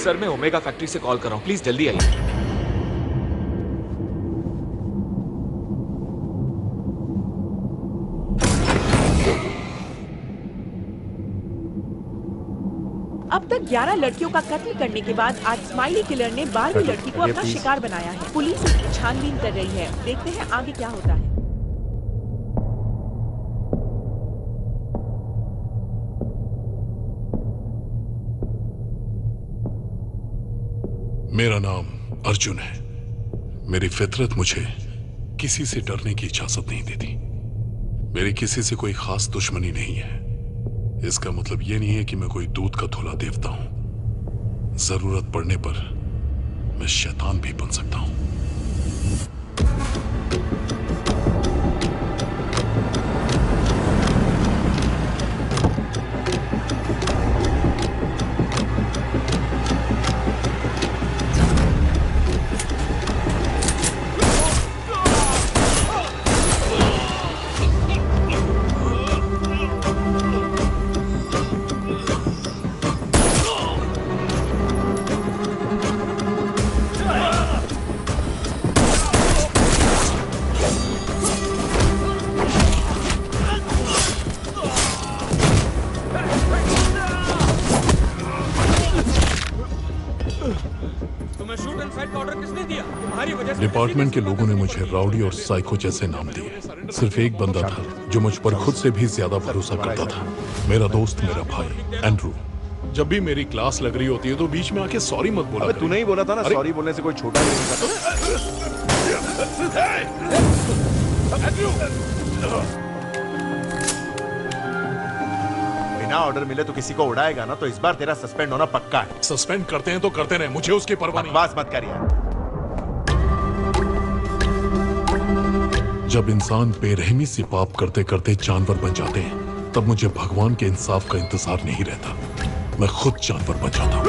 Sir मैं omega factory से call कर रहा हूँ, प्लीज जल्दी आइए। अब तक 11 लड़कियों का कत्ल करने के बाद आज स्माइली किलर ने 12वीं लड़की को अपना शिकार बनाया है। पुलिस इसकी छानबीन कर रही है। देखते हैं आगे क्या होता है। मेरा नाम अर्जुन है। मेरी फितरत मुझे किसी से डरने की इजाजत नहीं देती। मेरी किसी से कोई खास दुश्मनी नहीं है। इसका मतलब यह नहीं है कि मैं कोई दूध का धुला देवता हूं। जरूरत पड़ने पर मैं शैतान भी बन सकता हूं। डिपार्टमेंट के लोगों ने मुझे राउडी और साइको जैसे नाम दिए। सिर्फ एक बंदा था जो मुझ पर खुद से भी ज्यादा भरोसा करता था। मेरा दोस्त, मेरा भाई एंड्रू। जब भी मेरी क्लास लग रही होती है तो बीच में आके सॉरी मत बोला। तूने ही बोला था ना, सॉरी बोलने से कोई छोटा नहीं होता। बिना ऑर्डर मिले तो किसी को उड़ाएगा ना, तो इस बार तेरा सस्पेंड होना पक्का है। सस्पेंड करते हैं तो करते रहे, मुझे उसकी परवाह नहीं। बकवास मत कर यार। जब इंसान बेरहमी से पाप करते करते जानवर बन जाते हैं, तब मुझे भगवान के इंसाफ का इंतजार नहीं रहता। मैं खुद जानवर बन जाता हूं।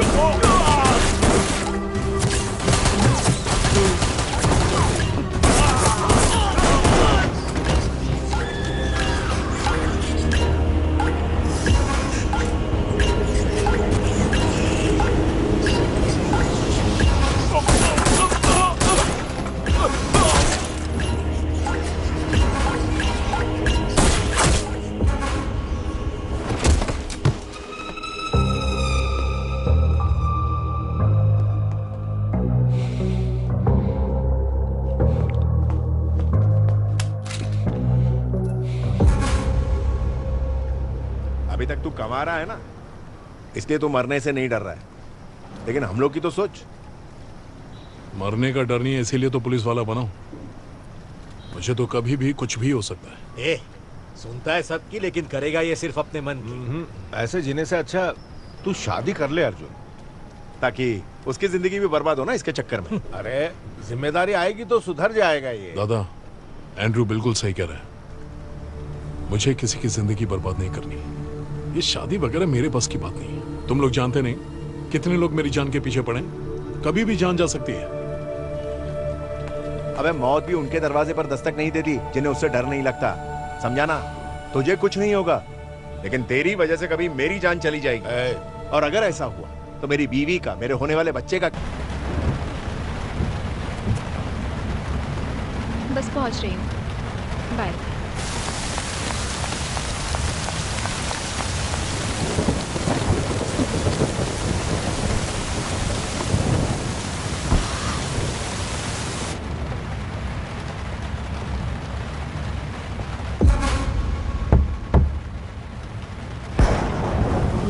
अभी तक तू कमा रहा है ना, इसलिए तू मरने से नहीं डर रहा है। लेकिन हम लोग की तो सोच। मरने का डर नहीं है, इसीलिए तो पुलिस वाला बना हूं। मुझे तो कभी भी कुछ भी हो सकता है। ए, सुनता है सबकी, लेकिन करेगा ये सिर्फ अपने मन की। ऐसे जीने से अच्छा तू शादी कर ले अर्जुन, ताकि उसकी जिंदगी भी बर्बाद हो ना इसके चक्कर में। अरे जिम्मेदारी आएगी तो सुधर जाएगा ये। दादा, एंड्रू बिल्कुल सही कह रहा है। मुझे किसी की जिंदगी बर्बाद नहीं करनी। ये शादी वगैरह मेरे बस की बात नहीं है। तुम लोग जानते नहीं कितने लोग मेरी जान के पीछे पड़े। कभी भी जान जा सकती है। अबे मौत भी उनके दरवाजे पर दस्तक नहीं देती जिन्हें उससे डर नहीं लगता, समझा ना? तुझे कुछ नहीं होगा, लेकिन तेरी वजह से कभी मेरी जान चली जाएगी। और अगर ऐसा हुआ तो मेरी बीवी का, मेरे होने वाले बच्चे का। बस पहुंच रही हूँ, बाय।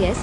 Yes.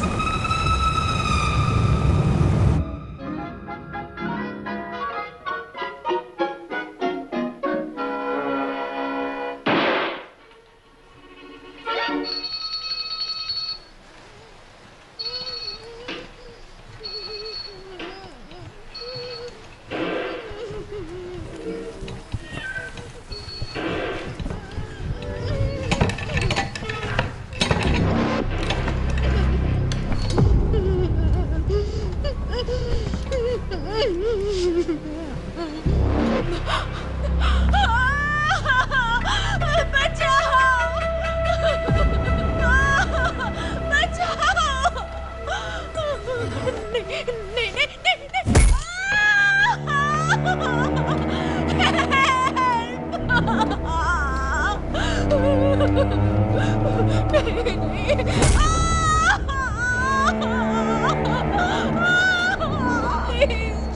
प्लीज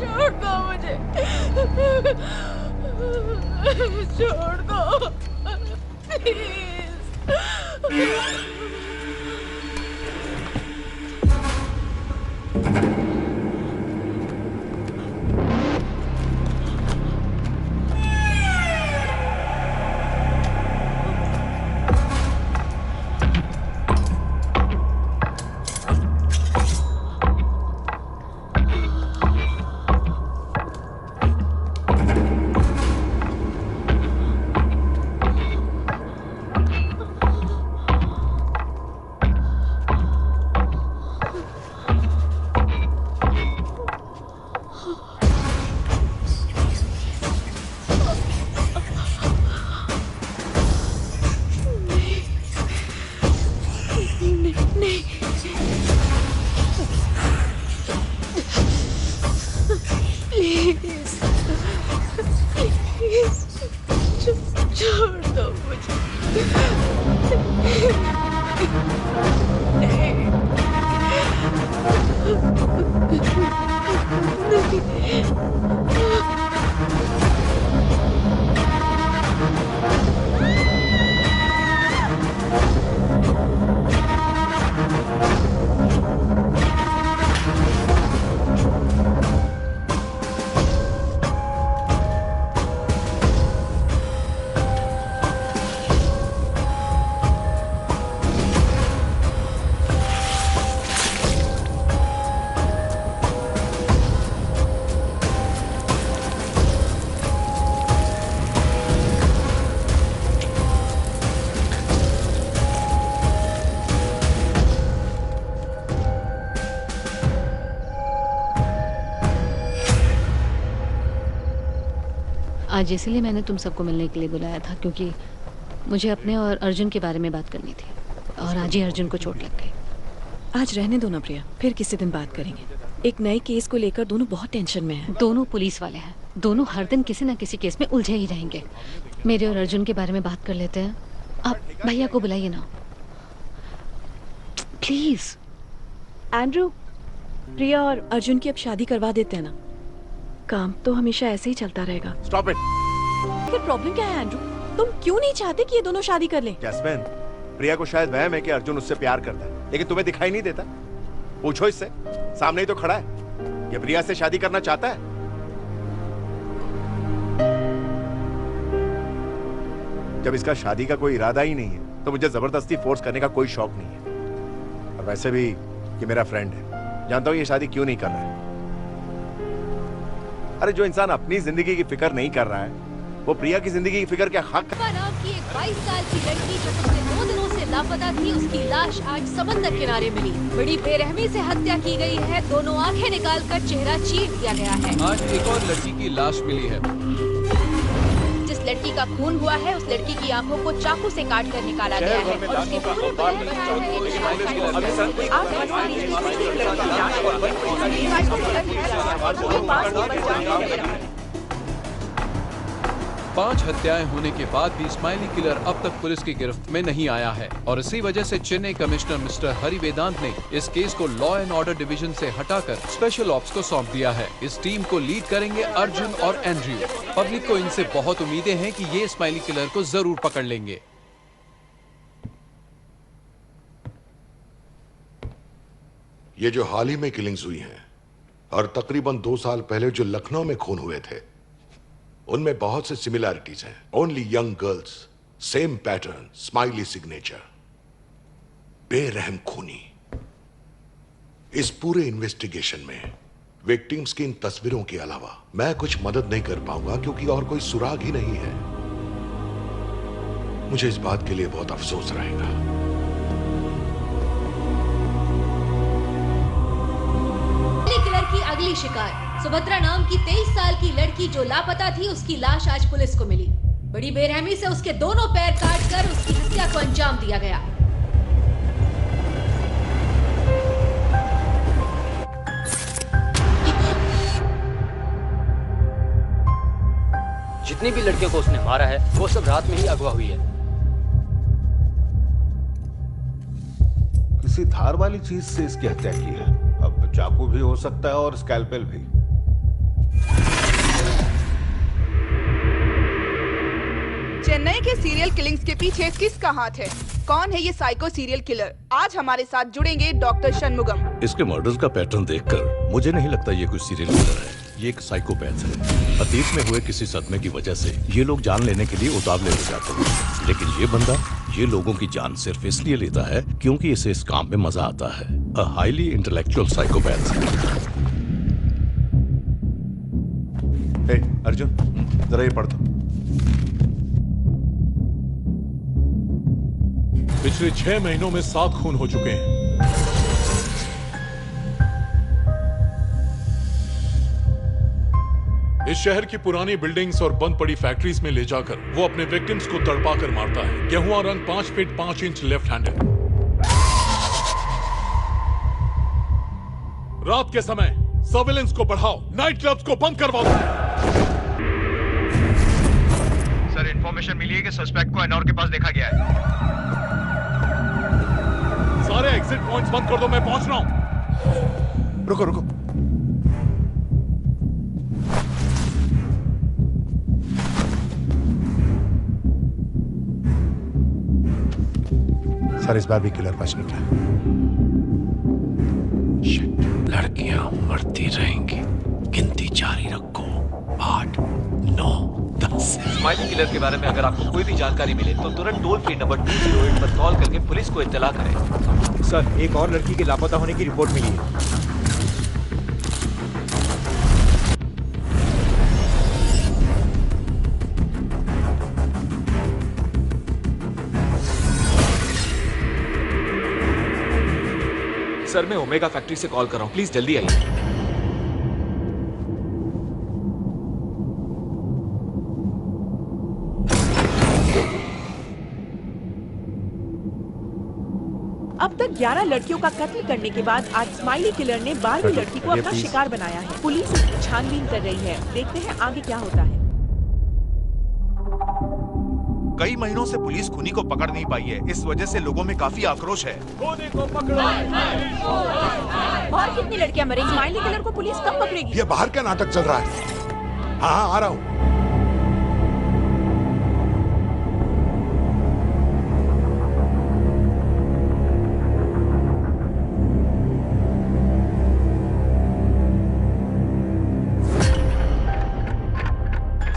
छोड़ दो मुझे, छोड़ दो प्लीज। छोड़ दो मुझे। आज इसीलिए मैंने तुम सबको मिलने के लिए बुलाया था, क्योंकि मुझे अपने और अर्जुन के बारे में बात करनी थी, और आज ही अर्जुन को चोट लग गई। आज रहने दो ना प्रिया, फिर किसी दिन बात करेंगे। एक नए केस को लेकर दोनों बहुत टेंशन में हैं। दोनों पुलिस वाले हैं, दोनों हर दिन किसी न किसी केस में उलझे ही रहेंगे। मेरे और अर्जुन के बारे में बात कर लेते हैं। आप भैया को बुलाइए ना प्लीज। एंड्रू, प्रिया और अर्जुन की अब शादी करवा देते हैं ना, काम तो हमेशा ऐसे ही चलता रहेगा। Stop it. फिर प्रॉब्लम क्या है एंड्रू? तुम क्यों नहीं चाहते कि ये दोनों शादी कर लें? जैस्मिन, प्रिया को शायद वहम है कि अर्जुन उससे प्यार करता है, लेकिन तुम्हें दिखाई नहीं देता। पूछो इससे, सामने ही तो खड़ा है। ये प्रिया से शादी करना चाहता है। जब इसका शादी का कोई इरादा ही नहीं है, तो मुझे जबरदस्ती फोर्स करने का कोई शौक नहीं है। और वैसे भी ये मेरा फ्रेंड है, जानता हूं ये शादी क्यों नहीं कर रहा है। अरे जो इंसान अपनी जिंदगी की फिक्र नहीं कर रहा है, वो प्रिया की जिंदगी की फिक्र क्या हक है? नाम की एक 22 साल की लड़की जो पिछले 2 दिनों से लापता थी, उसकी लाश आज समंदर किनारे मिली। बड़ी बेरहमी से हत्या की गई है। दोनों आंखें निकालकर चेहरा चीर दिया गया है। आज एक और लड़की की लाश मिली है। जिस लड़की का खून हुआ है, उस लड़की की आंखों को चाकू से काट कर निकाला गया है और उसके पूरे बदन पर है एक 5 हत्याएं होने के बाद भी स्माइली किलर अब तक पुलिस की गिरफ्त में नहीं आया है, और इसी वजह से चेन्नई कमिश्नर मिस्टर हरि वेदांत ने इस केस को लॉ एंड ऑर्डर डिवीजन से हटाकर स्पेशल ऑप्स को सौंप दिया है। इस टीम को लीड करेंगे अर्जुन और एंड्रयू। पब्लिक को इनसे बहुत उम्मीदें हैं कि ये स्माइली किलर को जरूर पकड़ लेंगे। ये जो हाल ही में किलिंग्स हुई हैं और तकरीबन 2 साल पहले जो लखनऊ में खून हुए थे, उनमें बहुत से सिमिलैरिटीज हैं। Only young girls, same pattern, smiley signature, बेरहम खूनी। इस पूरे इन्वेस्टिगेशन में विक्टिम्स की इन तस्वीरों के अलावा मैं कुछ मदद नहीं कर पाऊंगा, क्योंकि और कोई सुराग ही नहीं है। मुझे इस बात के लिए बहुत अफसोस रहेगा। किलर की अगली शिकार सुभद्रा नाम की 23 साल की लड़की जो लापता थी, उसकी लाश आज पुलिस को मिली। बड़ी बेरहमी से उसके दोनों पैर काटकर उसकी हत्या को अंजाम दिया गया। जितनी भी लड़कियों को उसने मारा है, वो सब रात में ही अगवा हुई है। किसी धार वाली चीज से इसकी हत्या की है। अब चाकू भी हो सकता है और स्कैल्पेल भी। चेन्नई के सीरियल किलिंग्स के पीछे किसका हाथ है? कौन है ये साइको सीरियल किलर? आज हमारे साथ जुड़ेंगे डॉक्टर शनमुगम। इसके मर्डर्स का पैटर्न देखकर मुझे नहीं लगता ये कोई सीरियल किलर है, ये एक साइकोपैथ है। अतीत में हुए किसी सदमे की वजह से ये लोग जान लेने के लिए उतावले हो जाते हैं, लेकिन ये बंदा ये लोगों की जान सिर्फ इसलिए लेता है क्योंकि इसे इस काम में मजा आता है। A highly intellectual psychopath. Arjun, जरा ये पढ़ दो। पिछले 6 महीनों में 7 खून हो चुके हैं। इस शहर की पुरानी बिल्डिंग्स और बंद पड़ी फैक्ट्रीज में ले जाकर वो अपने विक्टिम्स को तड़पा कर मारता है। गेहुआ रंग 5 फीट 5 इंच लेफ्ट हैंडेड। रात के समय सर्विलेंस को बढ़ाओ, नाइट क्लब्स को बंद करवाओ। सर, इंफॉर्मेशन मिली है कि सस्पेक्ट को एनॉर के पास देखा गया है। सारे एग्जिट पॉइंट्स बंद कर दो, मैं पहुंच रहा हूं। रुको रुको, सर इस बार भी किलर बच निकला। लड़कियां मरती रहेंगी, गिनती जारी रखो। 8, 9, 10। स्माइली किलर के बारे में अगर आपको कोई भी जानकारी मिले तो तुरंत टोल फ्री नंबर 208 पर कॉल करके पुलिस को इत्तला करें। सर, एक और लड़की के लापता होने की रिपोर्ट मिली है। सर, मैं ओमेगा फैक्ट्री से कॉल कर रहा हूँ, प्लीज जल्दी आइए। अब तक 11 लड़कियों का कत्ल करने के बाद आज स्माइली किलर ने 12वीं लड़की को अपना शिकार बनाया है। पुलिस इसकी छानबीन कर रही है। देखते हैं आगे क्या होता है। कई महीनों से पुलिस खूनी को पकड़ नहीं पाई है। इस वजह से लोगों में काफी आक्रोश है। खूनी को पकड़ो। और कितनी लड़कियां मरेंगी? स्माइली किलर को पुलिस कब पकड़ेगी? ये बाहर क्या नाटक चल रहा है? हाँ, आ रहा हूं।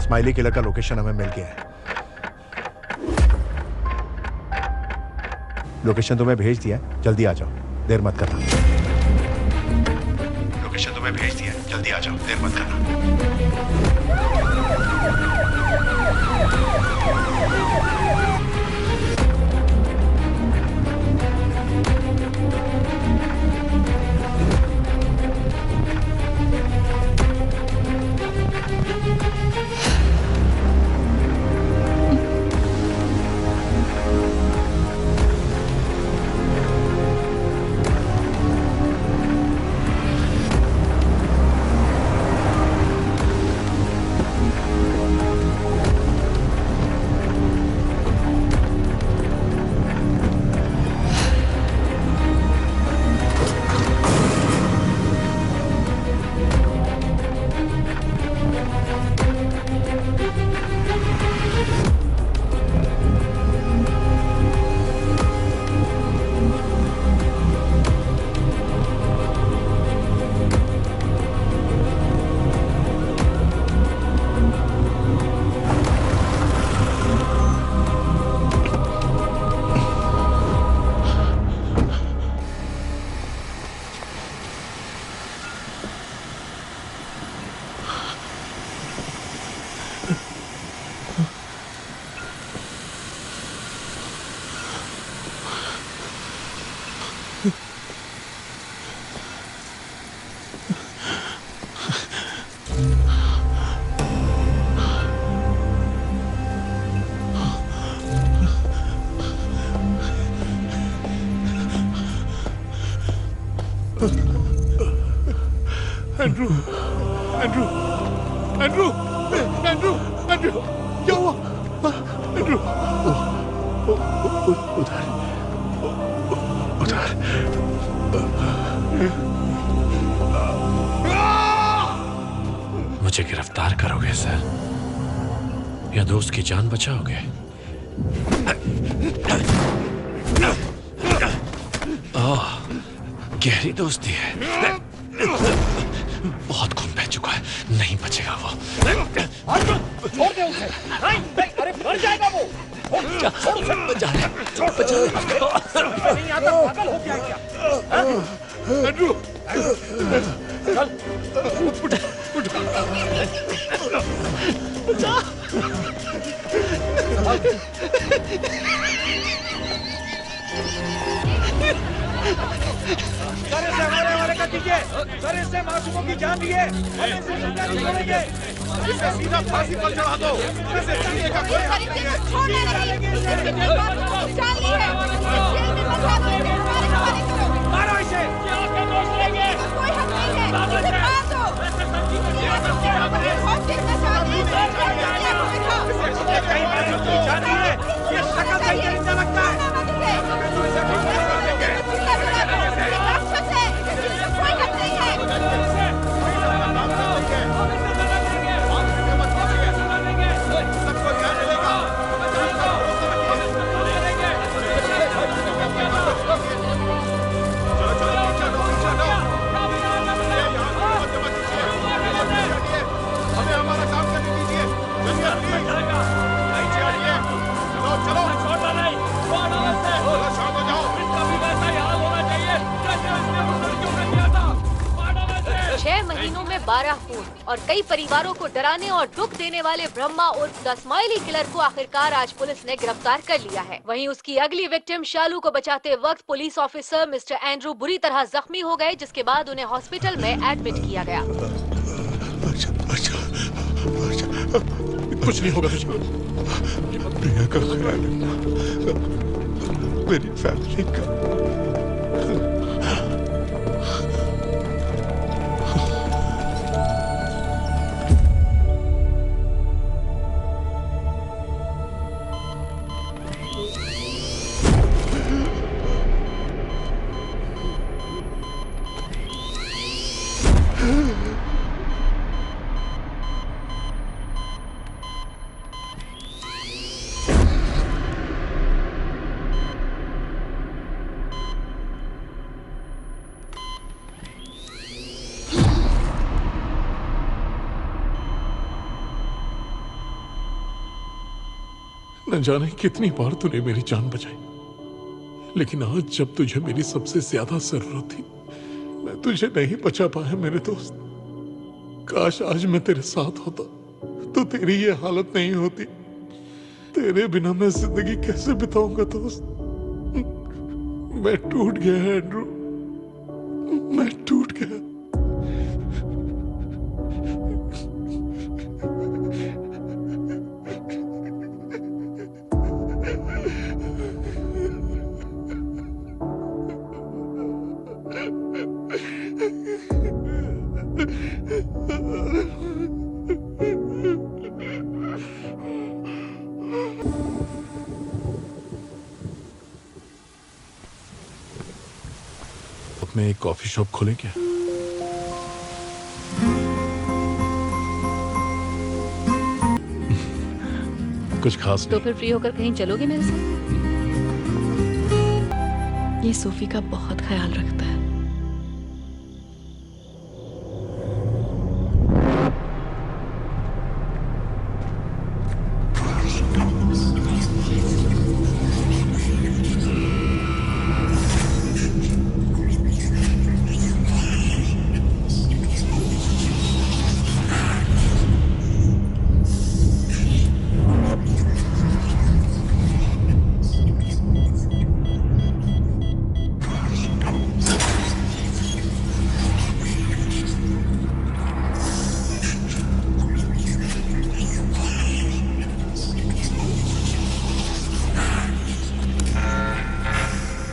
स्माइली किलर का लोकेशन हमें मिल गया है। लोकेशन तुम्हें भेज दिया, जल्दी आ जाओ, देर मत करना। लोकेशन तुम्हें भेज दिया, जल्दी आ जाओ, देर मत करना। Andrew, Andrew, Andrew, Andrew, Andrew, क्या हुआ? एंड्रू, उधर, उधर। गिरफ्तार करोगे सर, या दोस्त की जान बचाओगे? ओह, गहरी दोस्ती है। बहुत खून बह चुका है, नहीं बचेगा वो। छोड़ दे उसे। नहीं, अरे मर जाएगा वो। छोड़ उसे। बचा ले, बचा ले। नहीं आता, पागल हो गया है क्या? एंड्रू, चल। सर इसे हमारे हवाले कर दीजिए। सर इससे मासूमों की जान लिए। हम इसे जिंदा नहीं छोड़ेंगे। इसे सीधा फांसी पर चढ़ा दो। इसे जीने का कोई हक नहीं है। मारो इसे। कोई हक नहीं है। ये शक्ल से जिंदा लगता है। महीनों में 12 खून और कई परिवारों को डराने और दुख देने वाले ब्रह्मा उर्फ द स्माइली किलर को आखिरकार आज पुलिस ने गिरफ्तार कर लिया है। वहीं उसकी अगली विक्टिम शालू को बचाते वक्त पुलिस ऑफिसर मिस्टर एंड्रू बुरी तरह जख्मी हो गए, जिसके बाद उन्हें हॉस्पिटल में एडमिट किया गया। कुछ नहीं होगा तुझे। प्रिया का ख्याल रखना, मेरी फैमिली का। न जाने कितनी बार तूने मेरी जान बचाई, लेकिन आज जब तुझे मेरी सबसे ज्यादा जरूरत थी, मैं तुझे नहीं बचा पाया मेरे दोस्त। काश आज मैं तेरे साथ होता तो तेरी ये हालत नहीं होती। तेरे बिना मैं जिंदगी कैसे बिताऊंगा दोस्त? मैं टूट गया एंड्रू, मैं टूट गया। में एक कॉफी शॉप खोले क्या? कुछ खास तो फिर फ्री होकर कहीं चलोगे मेरे साथ? ये सोफी का बहुत ख्याल रखता है।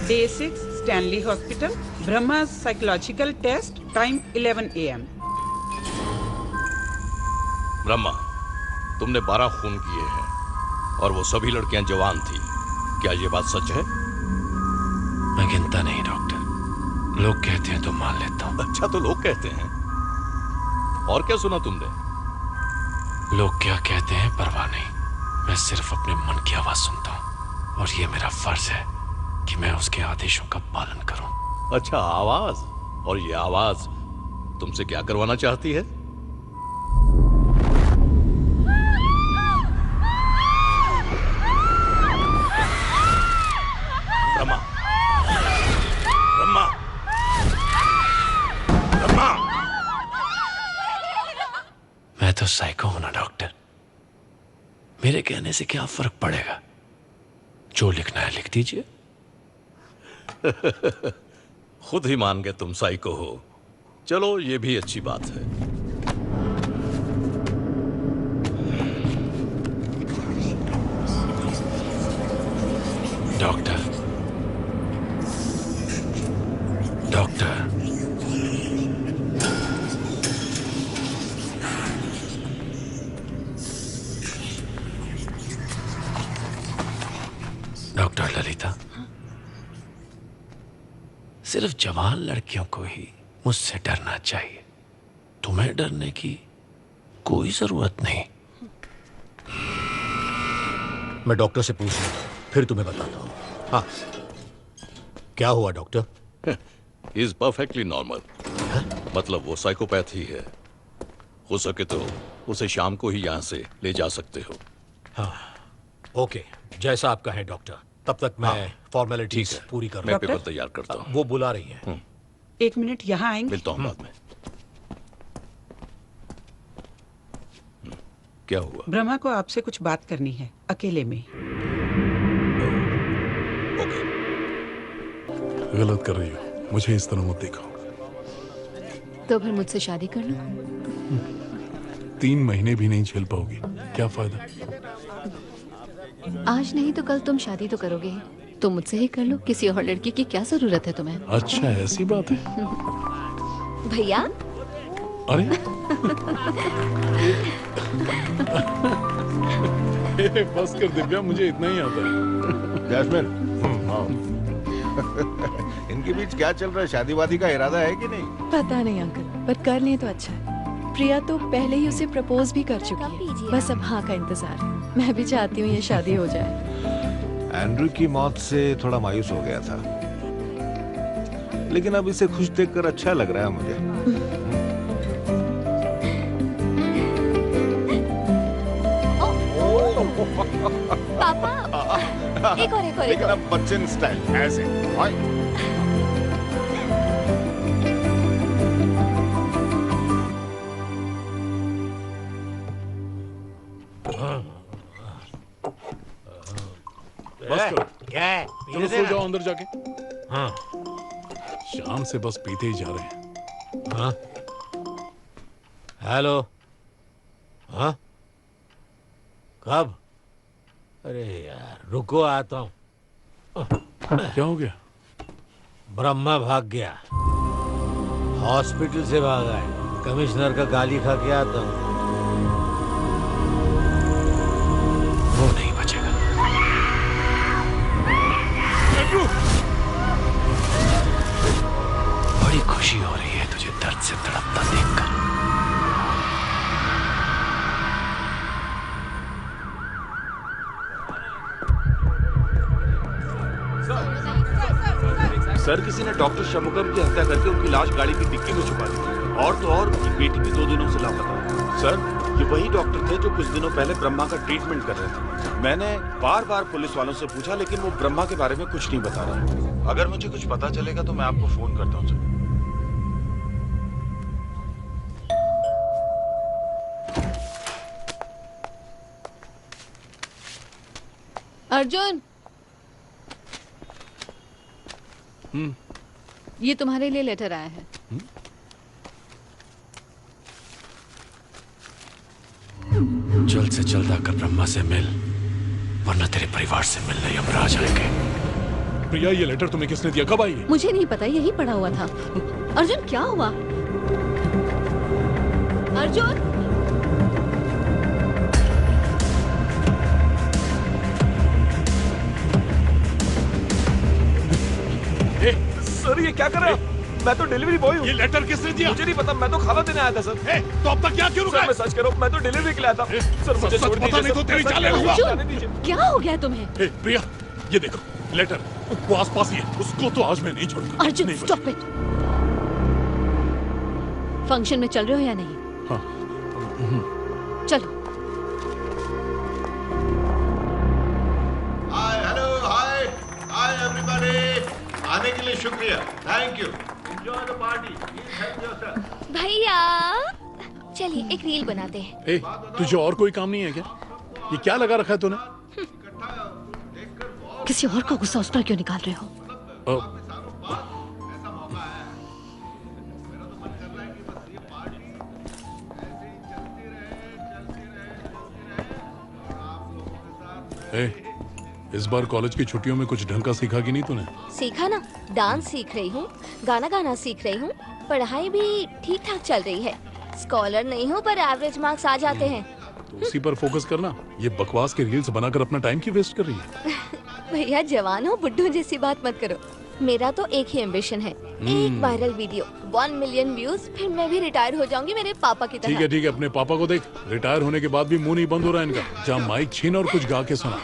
Day 6, Stanley Hospital. Brahma's psychological test. Time 11 AM. Brahma, तुमने 12 खून किए हैं और वो सभी लड़कियां जवान थी। क्या ये बात सच है? मैं गिनता नहीं डॉक्टर, लोग कहते हैं तो मान लेता हूँ। अच्छा तो लोग कहते हैं। और क्या सुना तुमने? लोग क्या कहते हैं परवाह नहीं, मैं सिर्फ अपने मन की आवाज सुनता हूँ और ये मेरा फर्ज है कि मैं उसके आदेशों का पालन करूं। अच्छा, आवाज? और ये आवाज तुमसे क्या करवाना चाहती है? ब्रह्मा, ब्रह्मा, ब्रह्मा। मैं तो साइको हूं ना डॉक्टर, मेरे कहने से क्या फर्क पड़ेगा? जो लिखना है लिख दीजिए। खुद ही मान गए तुम साइको हो। चलो, ये भी अच्छी बात है। डॉक्टर, डॉक्टर, डॉक्टर ललिता, सिर्फ जवान लड़कियों को ही मुझसे डरना चाहिए। तुम्हें डरने की कोई जरूरत नहीं। मैं डॉक्टर से पूछ लूंगा, फिर तुम्हें बताता हूँ। हाँ, क्या हुआ डॉक्टर? Is perfectly normal. मतलब वो साइकोपैथ ही है। हो सके तो उसे शाम को ही यहाँ से ले जा सकते हो। हाँ, ओके, जैसा आप कहें डॉक्टर। तब तक मैं फॉर्मेलिटीज पूरी कर मैं पेपर तैयार करता हूँ। वो बुला रही हैं। 1 मिनट यहाँ आएंगे? मिलता हूँ बाद में। क्या हुआ? ब्रह्मा को आपसे कुछ बात करनी है, अकेले में। गलत कर रही हो, मुझे इस तरह मत देखो। तो फिर मुझसे शादी कर लो। 3 महीने भी नहीं झेल पाओगी, क्या फायदा? आज नहीं तो कल तुम शादी तो करोगे ही। तुम मुझसे ही कर लो, किसी और लड़की की क्या जरूरत है तुम्हें? अच्छा, ऐसी बात है। भैया, अरे बस कर दिव्या, मुझे इतना ही आता है। जैस्मिन, इनके बीच क्या चल रहा है? शादी वादी का इरादा है कि नहीं? पता नहीं अंकल, पर कर लें तो अच्छा है। प्रिया तो पहले ही उसे प्रपोज भी कर चुकी है, बस अब हाँ का इंतजार है। मैं भी चाहती हूँ ये शादी हो जाए। एंड्रू की मौत से थोड़ा मायूस हो गया था, लेकिन अब इसे खुश देखकर अच्छा लग रहा है मुझे। पापा, एक और लेकिन अब बच्चन स्टाइल ऐसे। बस करो। क्या है? चलो सो जाओ अंदर जाके। हाँ, शाम से बस पीते ही जा रहे हैं। हाँ, हेलो। हाँ, कब? अरे यार, रुको, आता हूँ। क्या हो गया? ब्रह्मा भाग गया, हॉस्पिटल से भागा है। कमिश्नर का गाली खा के आता हूँ। वो नहीं बचेगा। बड़ी खुशी हो रही है तुझे दर्द से तड़पता देखकर। सर, किसी ने डॉक्टर शमुगम की हत्या करके उनकी लाश गाड़ी की डिक्की में छुपा दी, और तो और उनकी बेटी भी 2 दिनों से लापता है। सर, ये वही डॉक्टर थे जो कुछ दिनों पहले ब्रह्मा का ट्रीटमेंट कर रहे थे। मैंने बार बार पुलिस वालों से पूछा, लेकिन वो ब्रह्मा के बारे में कुछ नहीं बता रहे। अगर मुझे कुछ पता चलेगा तो मैं आपको फोन करता हूँ सर। अर्जुन, ये तुम्हारे लिए लेटर आया है। जल्द से जल्द आकर ब्रह्मा से मिल, वरना तेरे परिवार से मिलने यमराज आएंगे। प्रिया, ये लेटर तुम्हें किसने दिया? कब आई? मुझे नहीं पता, यही पड़ा हुआ था। अर्जुन, क्या हुआ? अर्जुन, सर, ये क्या कर रहे हो? मैं तो डिलीवरी बॉय हूँ। ये लेटर किसने दिया? मुझे नहीं पता, मैं तो खाना देने आया था सर। तो अब तक क्या क्यों रुका? सर मैं सच कह रहा हूँ, मैं तो डिलीवरी के लिए आया था। सर मुझे छोड़ दीजिए। पता नहीं तो तेरी जान लेगा। क्या हो गया तुम्हें? प्रिया, ये देखो लेटर, वो आसपास ही है, उसको तो आज मैं नहीं छोड़ूंगा। Arjun stop it. फंक्शन में चल रहे हो या नहीं? हाँ। चलो। हाय एवरीबॉडी, आने के लिए शुक्रिया, thank you, enjoy the party, please help yourself. भैया चलिए एक रील बनाते हैं। ए, तुझे और कोई काम नहीं है क्या? ये क्या लगा रखा है तूने? किसी और का गुस्सा उस पर क्यों निकाल रहे हो? इस बार कॉलेज की छुट्टियों में कुछ ढंग का सीखा कि नहीं तूने? सीखा ना, डांस सीख रही हूँ, गाना गाना सीख रही हूँ, पढ़ाई भी ठीक ठाक चल रही है। स्कॉलर नहीं हूँ पर एवरेज मार्क्स आ जाते हैं। तो उसी पर फोकस करना। ये बकवास के रील्स बनाकर अपना टाइम क्यों वेस्ट कर रही है? भैया जवान हो, बुड्ढों जैसी बात मत करो। मेरा तो एक ही एम्बिशन है, एक वायरल वीडियो, 1 मिलियन व्यूज, फिर मैं भी रिटायर हो जाऊंगी मेरे पापा की तरह। ठीक है, अपने पापा को देख, रिटायर होने के बाद भी मुंह नहीं बंद हो रहा है इनका। जा माइक छीन और कुछ गा के सुना।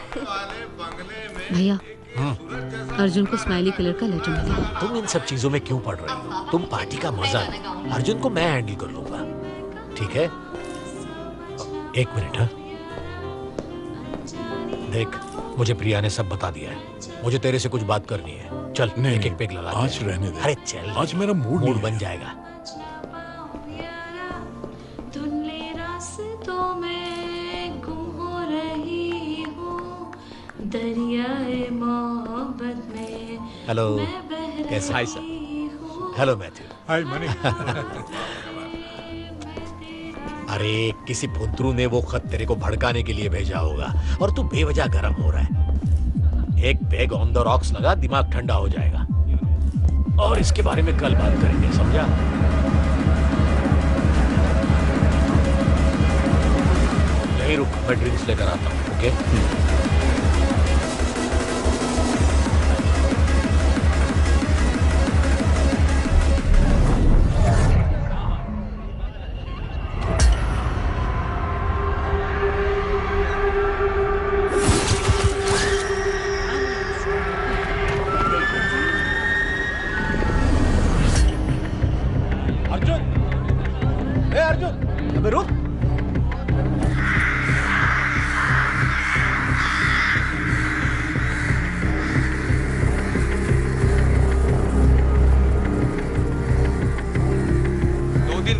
भैया, अर्जुन को स्माइली किलर का लेटर मिला। तुम इन सब चीजों में क्यों पड़ रही हो? तुम पार्टी का मजा लो। अर्जुन को मैं हैंडल कर लूंगा, ठीक है? एक मिनट। हाँ, देख, मुझे प्रिया ने सब बता दिया है। मुझे तेरे से कुछ बात करनी है। चल, एक एक पेग लगा। आज रहने दे। अरे चल, आज मेरा मूड बन जाएगा। हेलो, कैसे? Hi sir. Hello Matthew. Hi Mani. अरे किसी भुद्रू ने वो खत तेरे को भड़काने के लिए भेजा होगा और तू बेवजह गर्म हो रहा है। एक पेग ऑन द रॉक्स लगा, दिमाग ठंडा हो जाएगा। और इसके बारे में कल बात करेंगे, समझा? यहीं रुक, मैं ड्रिंक्स लेकर आता हूँ। ओके?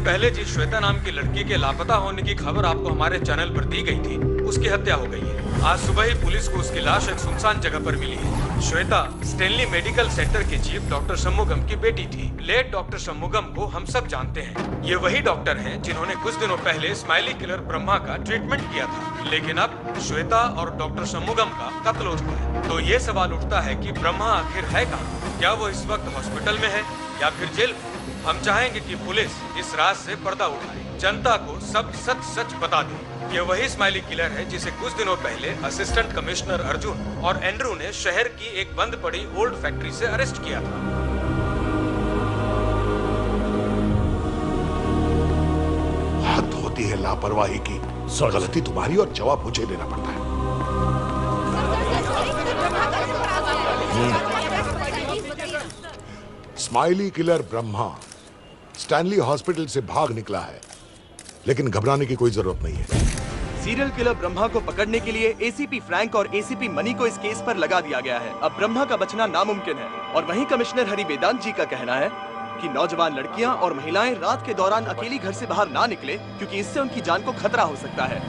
पहले जिस श्वेता नाम की लड़की के लापता होने की खबर आपको हमारे चैनल पर दी गई थी, उसकी हत्या हो गई है। आज सुबह ही पुलिस को उसकी लाश एक सुनसान जगह पर मिली है। श्वेता स्टेनली मेडिकल सेंटर के चीफ डॉक्टर शम्मुगम की बेटी थी। लेट डॉक्टर शम्मुगम को हम सब जानते हैं। ये वही डॉक्टर हैं जिन्होंने कुछ दिनों पहले स्माइली किलर ब्रह्मा का ट्रीटमेंट किया था। लेकिन अब श्वेता और डॉक्टर शम्मुगम का कत्ल हो चुका है। तो ये सवाल उठता है कि ब्रह्मा आखिर है कहाँ? क्या वो इस वक्त हॉस्पिटल में है या फिर जेल? हम चाहेंगे कि पुलिस इस राज से पर्दा उठाए, जनता को सब सच सच बता दे। ये वही स्माइली किलर है जिसे कुछ दिनों पहले असिस्टेंट कमिश्नर अर्जुन और एंड्रू ने शहर की एक बंद पड़ी ओल्ड फैक्ट्री से अरेस्ट किया था। हद होती है लापरवाही की। गलती तुम्हारी और जवाब मुझे देना पड़ता है। Smiley killer Brahma Stanley hospital से भाग निकला है, लेकिन घबराने की कोई जरूरत नहीं है। सीरियल किलर ब्रह्मा को पकड़ने के लिए एसीपी फ्रैंक और एसीपी मनी को इस केस पर लगा दिया गया है। अब ब्रह्मा का बचना नामुमकिन है। और वहीं कमिश्नर हरि वेदांत जी का कहना है कि नौजवान लड़कियां और महिलाएं रात के दौरान अकेली घर से बाहर ना निकले, क्योंकि इससे उनकी जान को खतरा हो सकता है।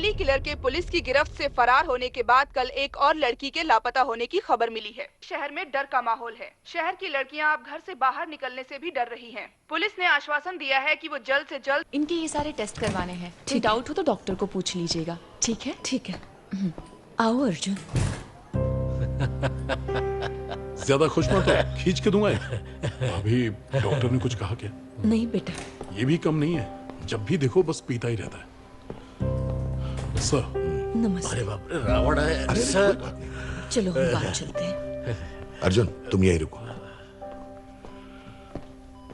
स्माइली किलर के पुलिस की गिरफ्त से फरार होने के बाद कल एक और लड़की के लापता होने की खबर मिली है। शहर में डर का माहौल है। शहर की लड़कियां अब घर से बाहर निकलने से भी डर रही हैं। पुलिस ने आश्वासन दिया है कि वो जल्द से जल्द इनके ये सारे टेस्ट करवाने हैं। कोई डाउट हो तो डॉक्टर को पूछ लीजिएगा। ठीक है? ठीक है। आओ अर्जुन। ज्यादा खुश मत हो, खींच के दूंगा। अभी डॉक्टर ने कुछ कहा क्या? नहीं बेटा। ये भी कम नहीं है, जब भी देखो बस पीता ही रहता है। सर। नमस्ते। अरे बाप रे, रावण है। अरे सर, चलो हम बाहर चलते हैं। अर्जुन, तुम यही रुको।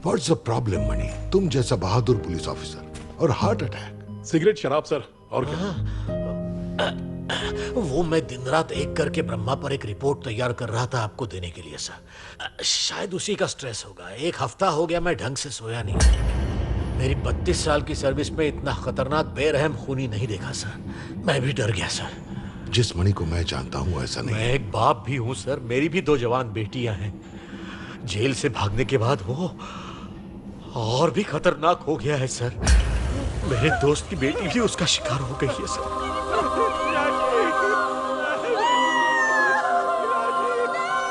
व्हाट्स द प्रॉब्लम मणि? तुम जैसा बहादुर पुलिस ऑफिसर और हार्ट अटैक। सिगरेट, शराब सर, और क्या? वो मैं दिन रात एक करके ब्रह्मा पर एक रिपोर्ट तैयार कर रहा था आपको देने के लिए सर। शायद उसी का स्ट्रेस होगा। एक हफ्ता हो गया मैं ढंग से सोया नहीं। मेरी 32 साल की सर्विस में इतना खतरनाक बेरहम खूनी नहीं देखा सर। मैं भी डर गया सर। जिस मणि को मैं जानता हूँ ऐसा नहीं। मैं एक बाप भी हूँ सर। मेरी भी 2 जवान बेटियां हैं। जेल से भागने के बाद वो और भी खतरनाक हो गया है सर। मेरे दोस्त की बेटी भी उसका शिकार हो गई है सर।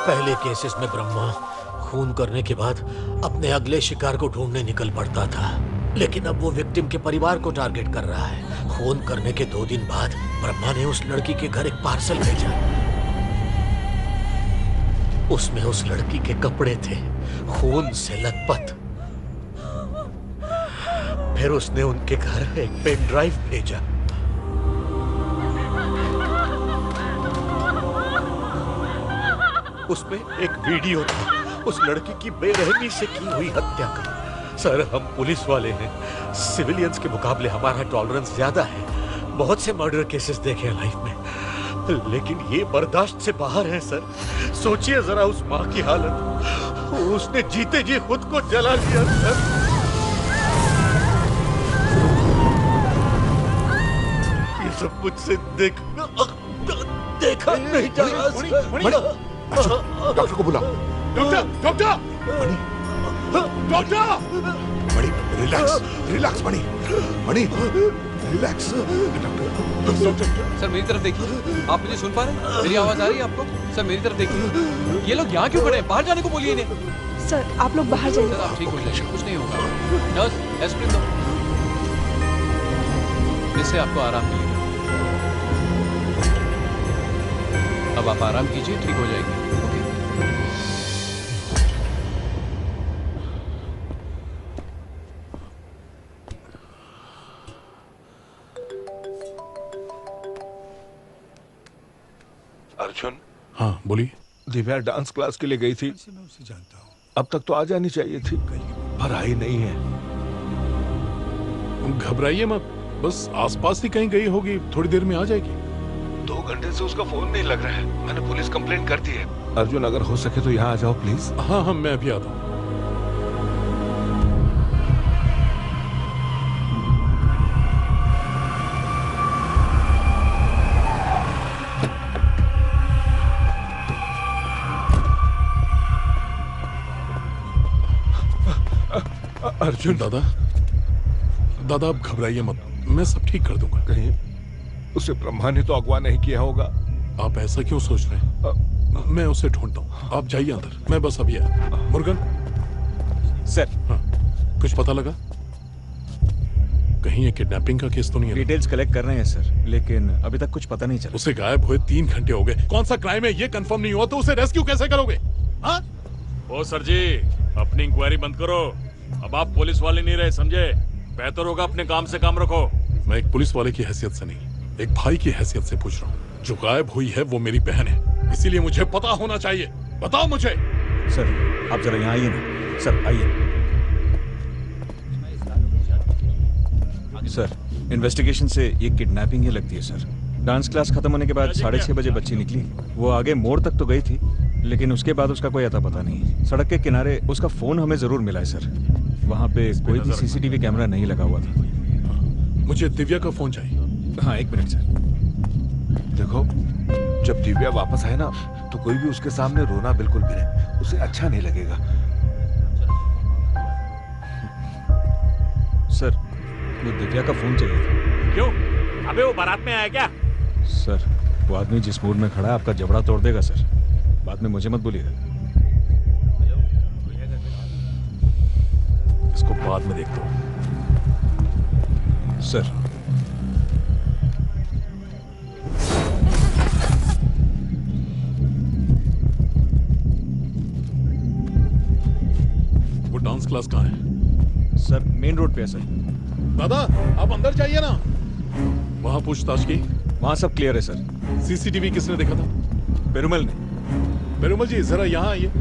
पहले केसेस में ब्रह्मा खून करने के बाद अपने अगले शिकार को ढूंढने निकल पड़ता था, लेकिन अब वो विक्टिम के परिवार को टारगेट कर रहा है। खून करने के 2 दिन बाद ब्रह्मा ने उस लड़की के घर एक पार्सल भेजा। उसमें उस लड़की के कपड़े थे, खून से लथपथ। फिर उसने उनके घर एक पेन ड्राइव भेजा। उसमें एक वीडियो था उस लड़की की बेरहमी से की हुई हत्या का। सर, हम पुलिस वाले हैं। सिविलियंस के मुकाबले हमारा टॉलरेंस ज्यादा है। बहुत से मर्डर केसेस देखे हैं लाइफ में, लेकिन ये बर्दाश्त से बाहर है सर। सोचिए जरा उस माँ की हालत। उसने जीते जी खुद को जला लिया सर। ये सब मुझसे देखा नहीं जा रहा। डॉक्टर को बुलाओ। Doctor, doctor, doctor. Mani, relax, relax Mani, Mani, relax. Sir मेरी तरफ देखिए। आप मुझे सुन पा रहे हैं? मेरी आवाज आ रही है आपको? सर मेरी तरफ देखिए। ये लोग यहाँ क्यों खड़े हैं? बाहर जाने को बोलिए इन्हें। सर आप लोग बाहर जाइए। सर आप ठीक हो जाइए, कुछ नहीं होगा। नर्स, एस्प्रिन दो। इससे आपको आराम मिलेगा। अब आप आराम कीजिए, ठीक हो जाएगी। ओके। अर्जुन। हाँ बोलिए। दिव्या डांस क्लास के लिए गई थी। मैं उसे जानता हूँ। अब तक तो आ जानी चाहिए थी, पर आई नहीं है। घबराइए मत, बस आसपास ही कहीं गई होगी, थोड़ी देर में आ जाएगी। 2 घंटे से उसका फोन नहीं लग रहा है। मैंने पुलिस कंप्लेंट कर दी है। अर्जुन, अगर हो सके तो यहाँ आ जाओ प्लीज। हाँ हाँ, मैं अभी आता हूँ। अर्जुन। दादा, दादा आप घबराइए मत, मैं सब ठीक कर दूंगा। कहीं उसे ब्रह्मा ने तो अगवा नहीं किया होगा। आप ऐसा क्यों सोच रहे हैं? मैं उसे ढूंढता हूँ, आप जाइए अंदर, मैं बस अभी आया। मुर्गन सर। हाँ, कुछ पता लगा? कहीं ये किडनैपिंग का केस तो नहीं है? डिटेल्स कलेक्ट कर रहे हैं सर, लेकिन अभी तक कुछ पता नहीं चला। उसे गायब हुए 3 घंटे हो गए। कौन सा क्राइम है ये कंफर्म नहीं हुआ तो उसे रेस्क्यू कैसे करोगे? हाँ? ओ सर जी, अपनी इंक्वायरी बंद करो। अब आप पुलिस वाले नहीं रहे, समझे? बेहतर होगा अपने काम से काम रखो। मैं एक पुलिस वाले की हैसियत से नहीं, एक भाई की हैसियत से पूछ रहा हूँ। जो गायब हुई है वो मेरी बहन है, इसीलिए मुझे पता होना चाहिए। बताओ मुझे। सर आप जरा यहाँ आइए ना। सर आइए। सर इन्वेस्टिगेशन से ये किडनैपिंग ही लगती है सर। डांस क्लास खत्म होने के बाद 6:30 बजे बच्ची निकली। वो आगे मोड़ तक तो गई थी, लेकिन उसके बाद उसका कोई अता पता नहीं। सड़क के किनारे उसका फोन हमें जरूर मिला है सर। वहाँ पे कोई भी सीसीटीवी कैमरा नहीं लगा हुआ था। मुझे दिव्या का फोन चाहिए। हाँ 1 मिनट सर। देखो, जब दिव्या वापस आए ना तो कोई भी उसके सामने रोना बिल्कुल भी नहीं, उसे अच्छा नहीं लगेगा। सर वो दिव्या का फोन चाहिए था। क्यों? अबे वो बारात में आया क्या? सर वो आदमी जिस मूड में खड़ा है आपका जबड़ा तोड़ देगा सर। बाद में मुझे मत बोलिएगा। इसको बाद में देख दो। सर वो डांस क्लास कहाँ है? सर मेन रोड पे है सर। दादा आप अंदर जाइए ना। वहां पूछताछ की? वहां सब क्लियर है सर। सीसीटीवी किसने देखा था? पेरुमल ने। पेरुमल जी जरा यहाँ आइए।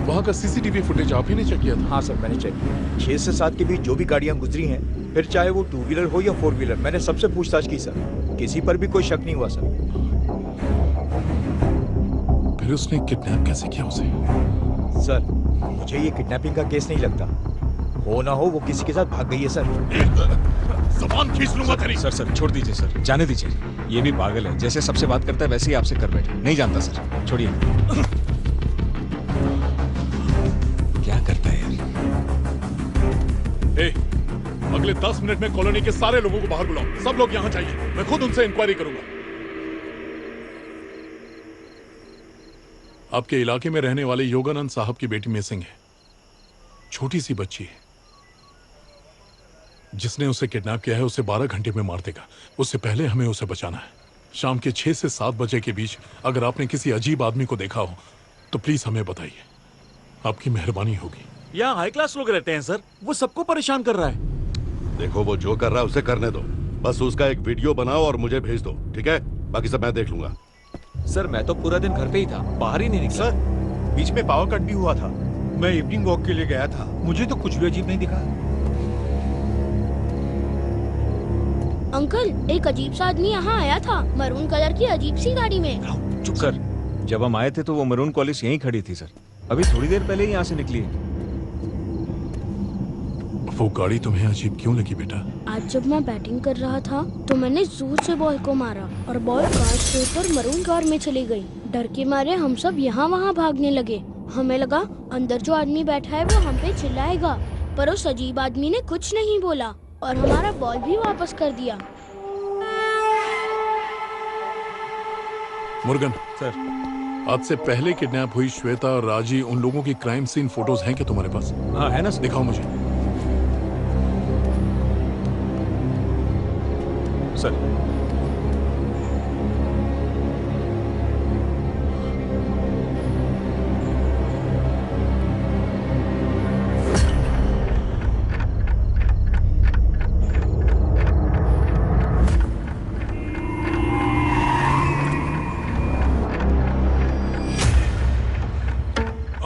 वहां का सीसीटीवी फुटेज आप ही ने चेक किया था? हाँ सर मैंने चेक किया। 6 से 7 के बीच जो भी गाड़ियां गुजरी हैं, फिर चाहे वो 2 व्हीलर हो या 4 व्हीलर, मैंने सबसे पूछताछ की सर। किसी पर भी कोई शक नहीं हुआ सर। फिर उसने किडनैप कैसे किया उसे? सर मुझे ये किडनैपिंग का केस नहीं लगता। हो ना हो वो किसी के साथ भाग गई है सर। ज़बान खींच लूंगा तेरी। सर छोड़ दीजिए सर, जाने दीजिए। ये भी पागल है, जैसे सबसे बात करता है वैसे ही आपसे कर बैठे। नहीं जानता सर, छोड़िए। क्या करता है यार? अगले 10 मिनट में कॉलोनी के सारे लोगों को बाहर बुलाओ। सब लोग यहाँ चाहिए, मैं खुद उनसे इंक्वायरी करूंगा। आपके इलाके में रहने वाले योगानंद साहब की बेटी मिसिंग है। छोटी सी बच्ची है। जिसने उसे किडनैप किया है उसे 12 घंटे में मार देगा। उससे पहले हमें उसे बचाना है। शाम के 6 से 7 बजे के बीच अगर आपने किसी अजीब आदमी को देखा हो तो प्लीज हमें बताइए, आपकी मेहरबानी होगी। यहाँ हाई क्लास लोग रहते हैं सर, वो सबको परेशान कर रहा है। देखो वो जो कर रहा है उसे करने दो। बस उसका एक वीडियो बनाओ और मुझे भेज दो, ठीक है? बाकी सब मैं देख लूंगा। सर मैं तो पूरा दिन घर पे ही था, बाहर ही नहीं निकला। सर बीच में पावर कट भी हुआ था। मैं इवनिंग वॉक के लिए गया था, मुझे तो कुछ भी अजीब नहीं दिखा। अंकल एक अजीब सा आदमी यहाँ आया था, मरून कलर की अजीब सी गाड़ी में। चुप सर, जब हम आए थे तो वो मरून कॉलेज यहीं खड़ी थी सर। अभी थोड़ी देर पहले ही यहाँ से निकली है। वो गाड़ी तुम्हें अजीब क्यों लगी बेटा? आज जब मैं बैटिंग कर रहा था तो मैंने जोर से बॉल को मारा और बॉल कांच के ऊपर मरून कार में चली गई। डर के मारे हम सब यहाँ वहाँ भागने लगे। हमें लगा अंदर जो आदमी बैठा है वो हम पे चिल्लाएगा, पर उस अजीब आदमी ने कुछ नहीं बोला और हमारा बॉल भी वापस कर दिया। मुर्गन सर, आज से पहले किडनैप हुई श्वेता और राजी, उन लोगों की क्राइम सीन फोटोज हैं क्या तुम्हारे पास? हाँ है ना सर। दिखाओ मुझे। सर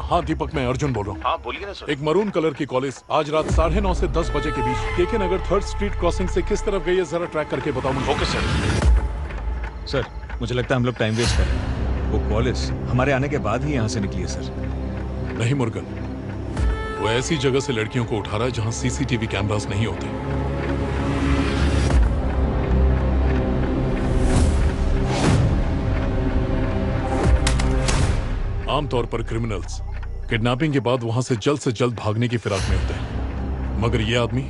हाँ दीपक, मैं अर्जुन बोल रहा हूँ। हाँ बोलिए ना सर। एक मरून कलर की कॉलेज आज रात 9:30 से 10 बजे के बीच केके नगर 3rd स्ट्रीट क्रॉसिंग से किस तरफ गई है जरा ट्रैक करके बताओ मुझे। Okay sir. सर मुझे लगता है हम लोग टाइम वेस्ट कर रहे हैं। वो कॉलेज हमारे आने के बाद ही यहाँ से निकली है सर। नहीं मुर्गन, वो ऐसी जगह से लड़कियों को उठा रहा है जहाँ सीसीटीवी कैमरास नहीं होते। आमतौर पर क्रिमिनल्स किडनैपिंग के बाद वहां से जल्द भागने की फिराक में होते हैं, मगर यह आदमी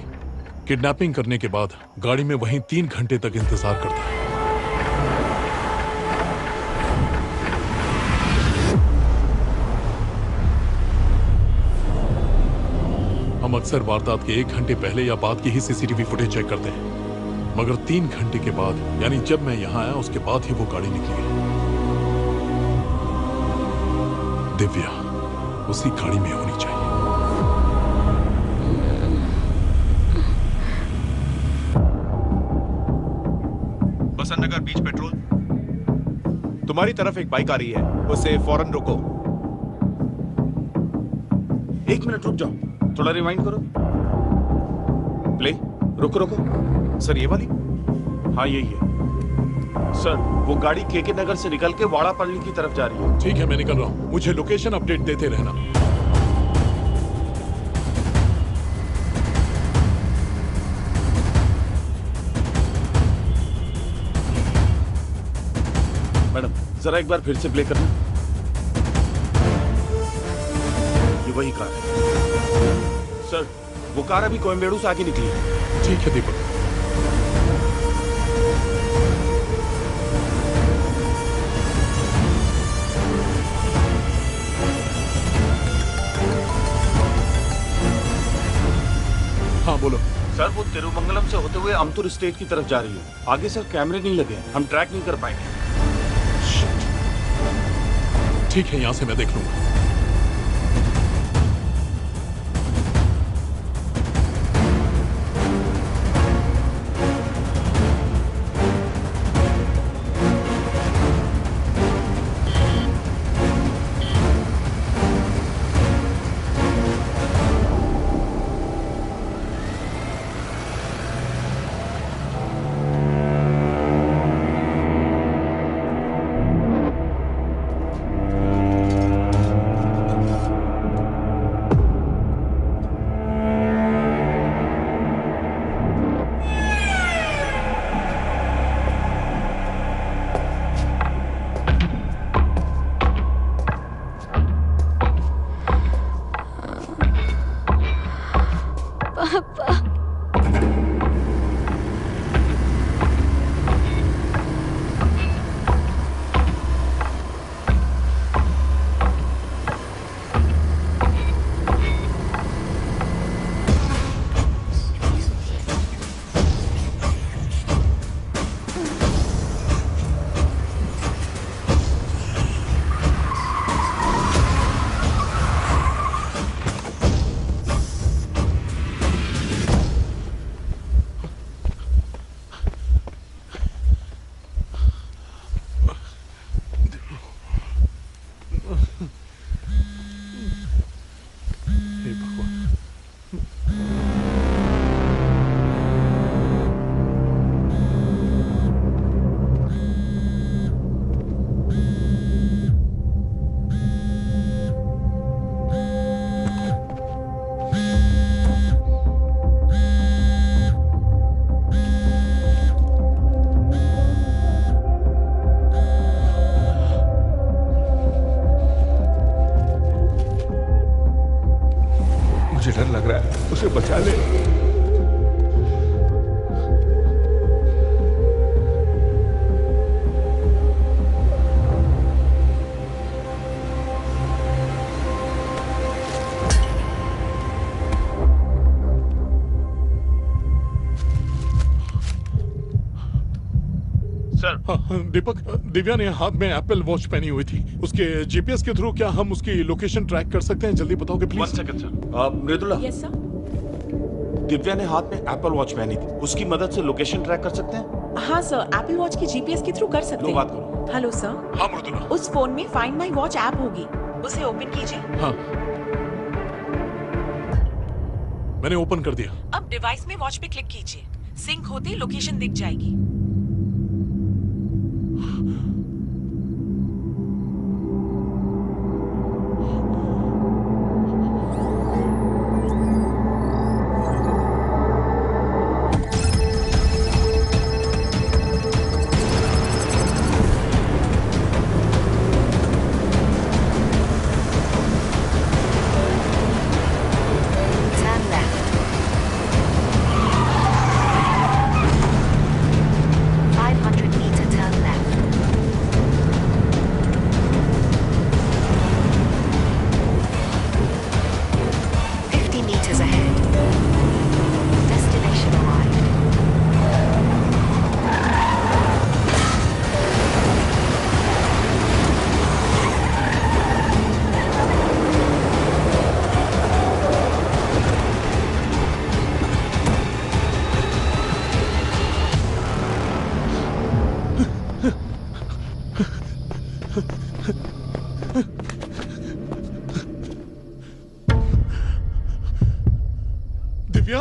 किडनैपिंग करने के बाद गाड़ी में वहीं 3 घंटे तक इंतजार करता है। हम अक्सर वारदात के 1 घंटे पहले या बाद की ही सीसीटीवी फुटेज चेक करते हैं, मगर 3 घंटे के बाद यानी जब मैं यहां आया उसके बाद ही वो गाड़ी निकली है। दिव्या उसी गाड़ी में होनी चाहिए। बसंत नगर बीच पेट्रोल। तुम्हारी तरफ एक बाइक आ रही है, उसे फौरन रोको। 1 मिनट रुक जाओ, थोड़ा रिवाइंड करो। प्ले। रुको रुको। सर ये वाली? हाँ यही है। सर वो गाड़ी केके नगर से निकल के वाड़ापल्ली की तरफ जा रही है। ठीक है मैं निकल रहा हूं, मुझे लोकेशन अपडेट देते रहना। मैडम जरा एक बार फिर से प्ले करना। ये वही कार है। सर वो कार अभी कोयम्बेडू से आगे निकली है। ठीक है दीपक। बोलो। सर वो तिरुमंगलम से होते हुए अमतुर स्टेट की तरफ जा रही है। आगे सर कैमरे नहीं लगे, हम ट्रैक नहीं कर पाएंगे। ठीक है, यहां से मैं देख लूंगा। उसे बचा ले। दीपक, दिव्या ने हाथ में एप्पल वॉच पहनी हुई थी। उसके जीपीएस के थ्रू क्या हम उसकी लोकेशन ट्रैक कर सकते हैं? जल्दी बताओगे please. 1 second sir. Mridula, yes sir. Divya ने हाथ में एप्पल वॉच पहनी थी, उसकी मदद से लोकेशन ट्रैक कर सकते हैं? हाँ सर, एप्पल वॉच की जीपीएस के थ्रू कर सकते हैं। बात करो। Hello sir. हाँ मृदुला। उस फोन में फाइंड माई वॉच ऐप होगी, उसे ओपन कीजिए। हाँ, मैंने ओपन कर दिया। अब डिवाइस में वॉच पे क्लिक कीजिए, सिंक होते लोकेशन दिख जाएगी। दिव्या,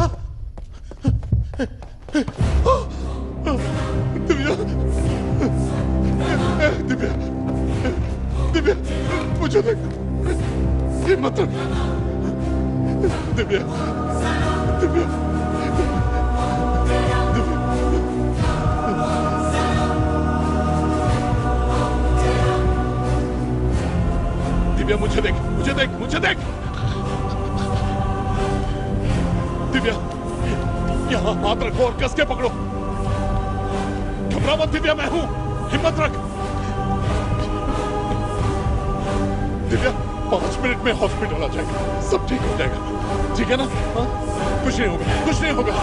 दिव्या, दिव्या, दिव्या, मुझे देख, हिम्मत रख, दिव्या, दिव्या, दिव्या, मुझे देख, मुझे देख, मुझे देख। दिव्या, यहाँ हाथ रखो और कस के पकड़ो। घबरा मत दिव्या, मैं हूं, हिम्मत रख। दिव्या, 5 मिनट में हॉस्पिटल आ जाएगा, सब ठीक हो जाएगा, ठीक है ना? हाँ? कुछ नहीं होगा, कुछ नहीं होगा।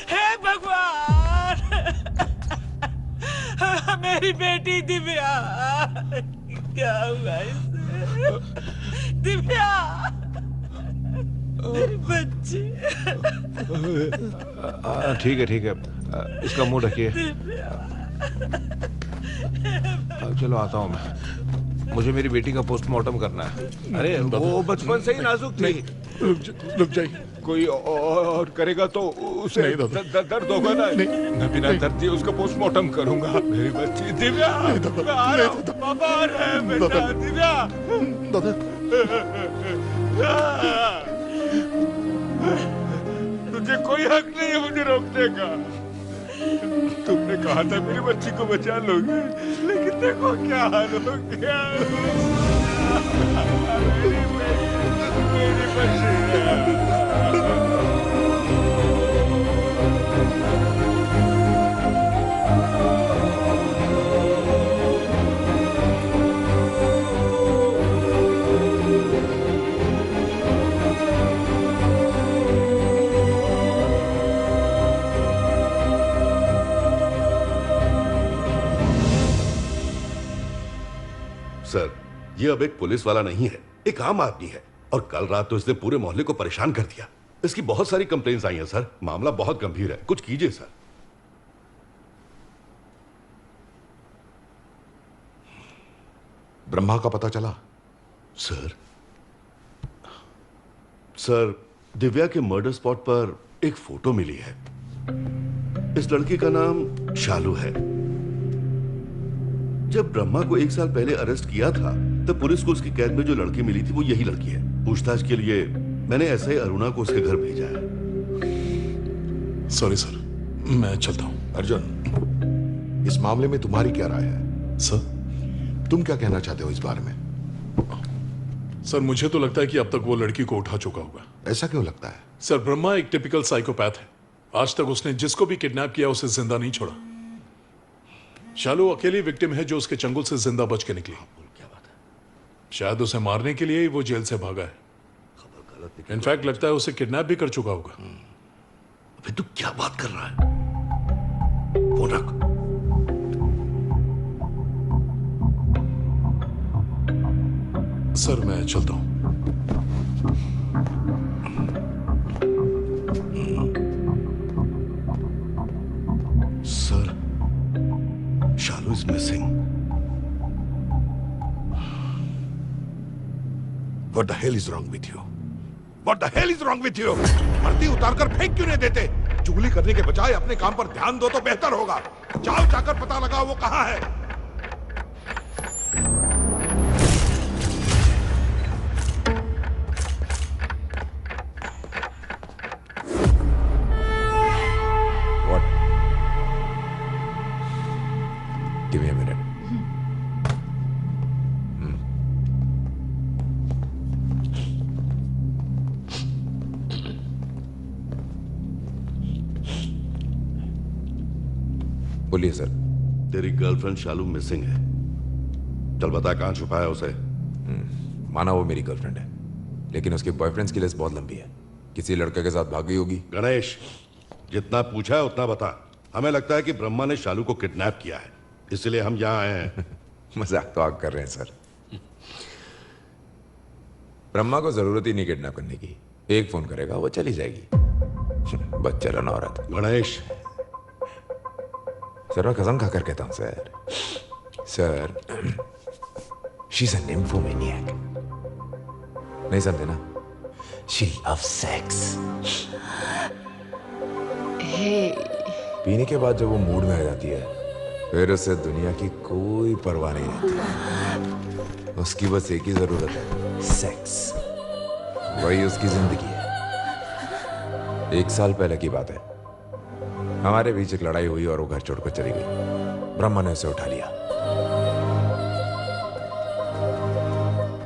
हे भगवान, मेरी बेटी दिव्या, क्या हुआ इसे? दिव्या, मेरी बच्ची। ठीक है ठीक है, इसका मुंह ढकिए। चलो आता हूँ मैं, मुझे मेरी बेटी का पोस्टमार्टम करना है। अरे वो बचपन से ही नाजुक थी। रुक जाइए। कोई और करेगा तो उसे दर्द होगा ना। मैं बिना दर्द दिए उसका पोस्टमार्टम करूंगा। मेरी बच्ची दिव्या, मैं आ रहा हूं। पापा आ रहे हैं बेटा। दिव्या तुझे कोई हक नहीं है मुझे रोकने का। तुमने कहा था मेरी बच्ची को बचा लोगे, लेकिन देखो क्या हाल हो गया। मेरी बच्ची सर, ये अब एक पुलिस वाला नहीं है, एक आम आदमी है। और कल रात तो इसने पूरे मोहल्ले को परेशान कर दिया। इसकी बहुत सारी कंप्लेंट्स आई हैं सर। मामला बहुत गंभीर है, कुछ कीजिए सर। ब्रह्मा का पता चला? सर, दिव्या के मर्डर स्पॉट पर एक फोटो मिली है। इस लड़की का नाम शालू है। जब ब्रह्मा को 1 साल पहले अरेस्ट किया था तब पुलिस को उसकी कैद में जो लड़की मिली थी वो यही लड़की है। पूछताछ के लिए मैंने ऐसे ही अरुणा को उसके घर भेजा है। सॉरी सर, मैं चलता हूं। अर्जुन, इस मामले में तुम्हारी क्या राय है? सर, तुम क्या कहना चाहते हो इस बारे में? सर, मुझे तो लगता है कि अब तक वो लड़की को उठा चुका होगा। ऐसा क्यों लगता है? सर, ब्रह्मा एक टिपिकल साइकोपैथ है। आज तक उसने जिसको भी किडनैप किया उसे जिंदा नहीं छोड़ा। शालू अकेली विक्टिम है जो उसके चंगुल से जिंदा बच के निकली। क्या बात है? शायद उसे मारने के लिए ही वो जेल से भागा है। इनफैक्ट लगता है उसे किडनैप भी कर चुका होगा। अबे तू क्या बात कर रहा है? फोन रख। सर, मैं चलता हूं। Sir, Shalu is missing. What the hell is wrong with you? What the hell is wrong with you? वर्दी उतारकर फेंक क्यों नहीं देते? चुगली करने के बजाय अपने काम पर ध्यान दो तो बेहतर होगा। जाओ, जाकर पता लगाओ वो कहां है। What? Give me a minute. बोलिए सर। तेरी गर्लफ्रेंड शालू मिसिंग है। चल बता कहां छुपाया उसे। माना वो मेरी गर्लफ्रेंड है, लेकिन उसके बॉयफ्रेंड्स की लिस्ट बहुत लंबी है। किसी लड़के के साथ भाग गई होगी। गणेश, जितना पूछा है उतना बता। हमें लगता है कि ब्रह्मा ने शालू को किडनैप किया है, इसलिए हम यहाँ आए हैं। मजाक तो आप कर रहे हैं सर। ब्रह्मा को जरूरत ही नहीं किडनैप करने की। एक फोन करेगा वो चली जाएगी। बच्चलन औरत। गणेश, सर मैं कसम खाकर कहता हूं सर शी इज अ निम्फोमैनियक। नहीं समझे ना? She loves sex. पीने के बाद जब वो मूड में आ जाती है फिर उसे दुनिया की कोई परवाह नहीं रहती। उसकी बस एक ही जरूरत है, सेक्स। वही उसकी जिंदगी है। 1 साल पहले की बात है, हमारे बीच एक लड़ाई हुई और वो घर छोड़कर चली गई। ब्रह्मा ने उसे उठा लिया।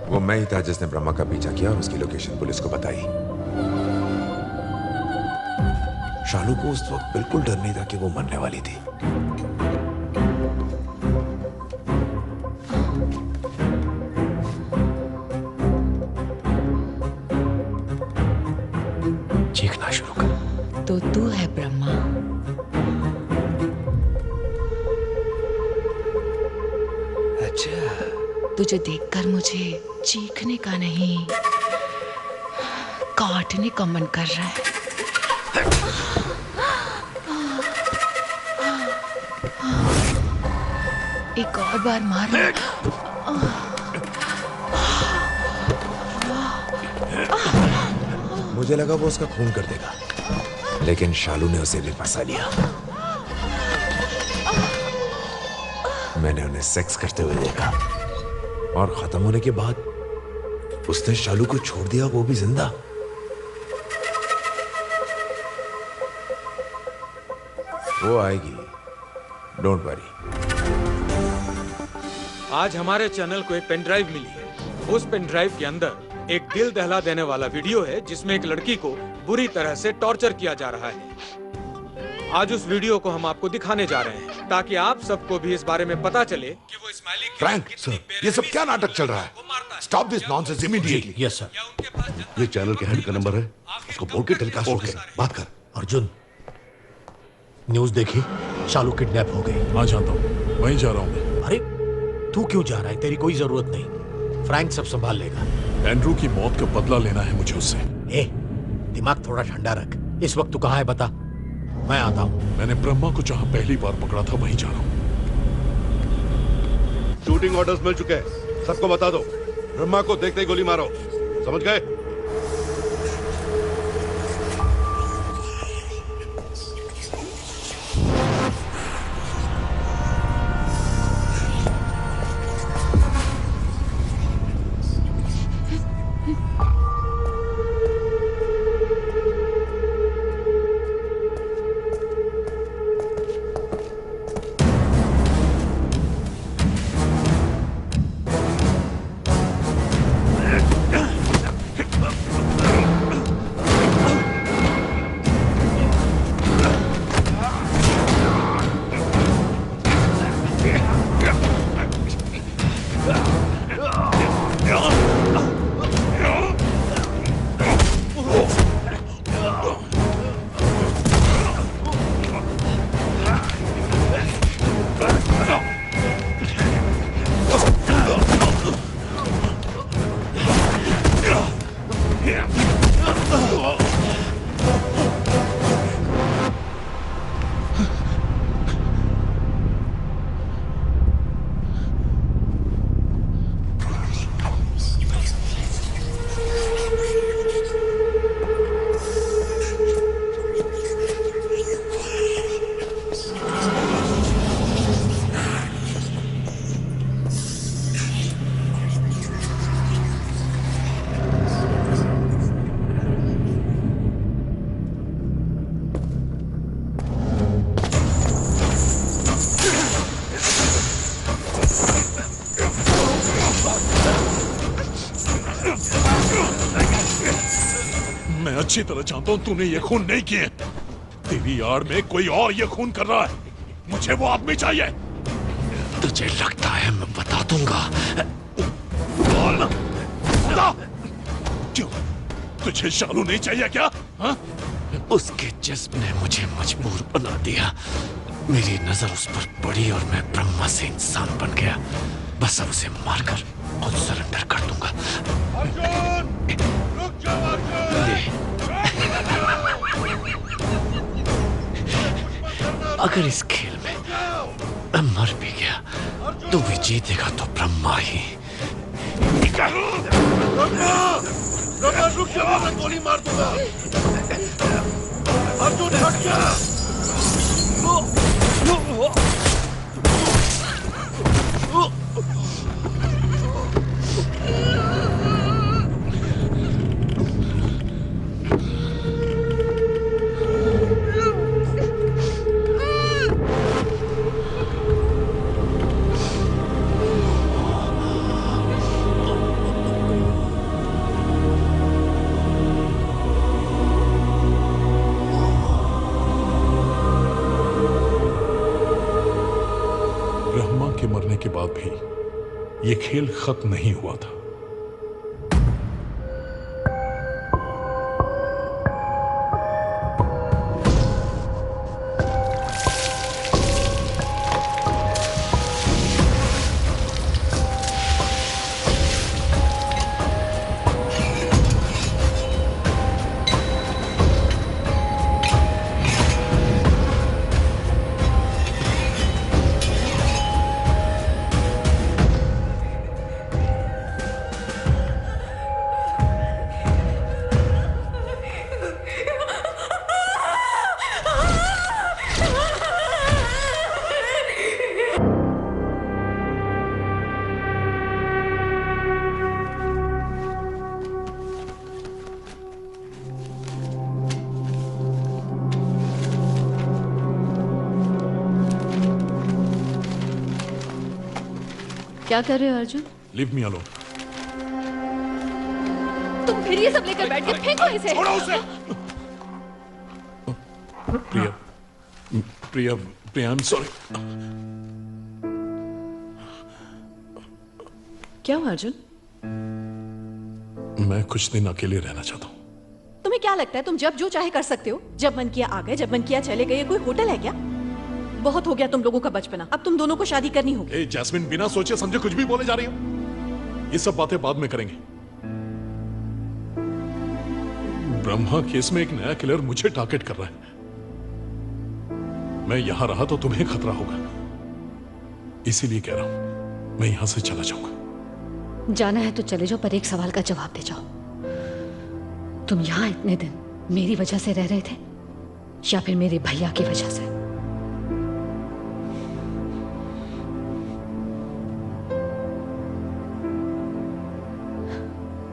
वो मैं ही था जिसने ब्रह्मा का पीछा किया और उसकी लोकेशन पुलिस को बताई। शालू को उस वक्त बिल्कुल डर नहीं था कि वो मरने वाली थी। चीखना शुरू कर। तो तू है ब्रह्मा? अच्छा, तुझे देखकर मुझे चीखने का नहीं, काटने का मन कर रहा है। एक और बार मार। मुझे लगा वो उसका खून कर देगा, लेकिन शालू ने उसे भी फंसा लिया। मैंने उन्हें सेक्स करते हुए देखा और खत्म होने के बाद उसने शालू को छोड़ दिया, वो भी जिंदा। वो आएगी, डोंट वरी। आज हमारे चैनल को एक पेन ड्राइव मिली है। उस पेन ड्राइव के अंदर एक दिल दहला देने वाला वीडियो है जिसमें एक लड़की को बुरी तरह से टॉर्चर किया जा रहा है। आज उस वीडियो को हम आपको दिखाने जा रहे हैं ताकि आप सबको भी इस बारे में पता चले कि वो स्माइली फ्रैंक सर, ये सब क्या नाटक चल रहा है? Stop this nonsense immediately. Yes sir. ये चैनल के हेड का नंबर है, उसको बोल के टेलीकास्ट हो गया। बात कर। अर्जुन, न्यूज़ देखी? शालू किडनैप हो गई। हाँ जानता हूँ, वहीं जा रहा हूँ मैं। अरे तू क्यों जा रहा है? तेरी कोई जरूरत नहीं, फ्रैंक सब संभाल लेगा। एंड्रू की मौत का बदला लेना है मुझे उससे। ए, दिमाग थोड़ा ठंडा रख। इस वक्त तू कहाँ है बता, मैं आता हूँ। मैंने ब्रह्मा को जहाँ पहली बार पकड़ा था वहीं जा रहा हूँ। शूटिंग ऑर्डर्स मिल चुके हैं, सबको बता दो। ब्रह्मा को देखते ही गोली मारो, समझ गए? अच्छी तरह जानता हूँ तूने ये खून नहीं किए। तेरी आड़ में कोई और ये खून कर रहा है। मुझे वो आदमी चाहिए। तुझे लगता है मैं बता दूंगा? क्यों? तुझे शालू नहीं चाहिए क्या? हा? उसके जिस्म ने मुझे मजबूर बना दिया। मेरी नजर उस पर पड़ी और मैं ब्रह्मा से इंसान बन गया। बस अब उसे मारकर खुद सरेंडर कर दूंगा। अर्जुन, रुक जाओ अर्जुन। अगर इस खेल में मैं मर भी गया तो भी जीतेगा तो ब्रह्मा ही। ब्रह्मा रुक जाओ, मैं गोली मार दूंगा। अर्जुन हट जा। के बाद भी ये खेल खत्म नहीं हुआ था। क्या कर रहे हो अर्जुन? Leave me alone. तुम फिर ये सब लेकर बैठ के फेंको इसे। छोड़ो उसे। प्रिया, प्रिया, प्रिया, आई एम सॉरी। क्या हुआ अर्जुन? मैं कुछ दिन अकेले रहना चाहता हूँ। तुम्हें क्या लगता है तुम जब जो चाहे कर सकते हो? जब मन किया आ गए, जब मन किया चले गए। कोई होटल है क्या? बहुत हो गया तुम लोगों का बचपना। अब तुम दोनों को शादी करनी होगी। ए जैस्मिन, बिना सोचे समझे कुछ भी बोले जा रही हो। ये सब बातें बाद में करेंगे। ब्रह्मा केस में एक नया किलर मुझे टारगेट कर रहा है। मैं यहां रहा तो तुम्हें खतरा होगा, इसीलिए कह रहा हूं मैं यहां से चला जाऊंगा। जाना है तो चले जाओ, पर एक सवाल का जवाब दे जाओ। तुम यहां इतने दिन मेरी वजह से रह रहे थे या फिर मेरे भैया की वजह से?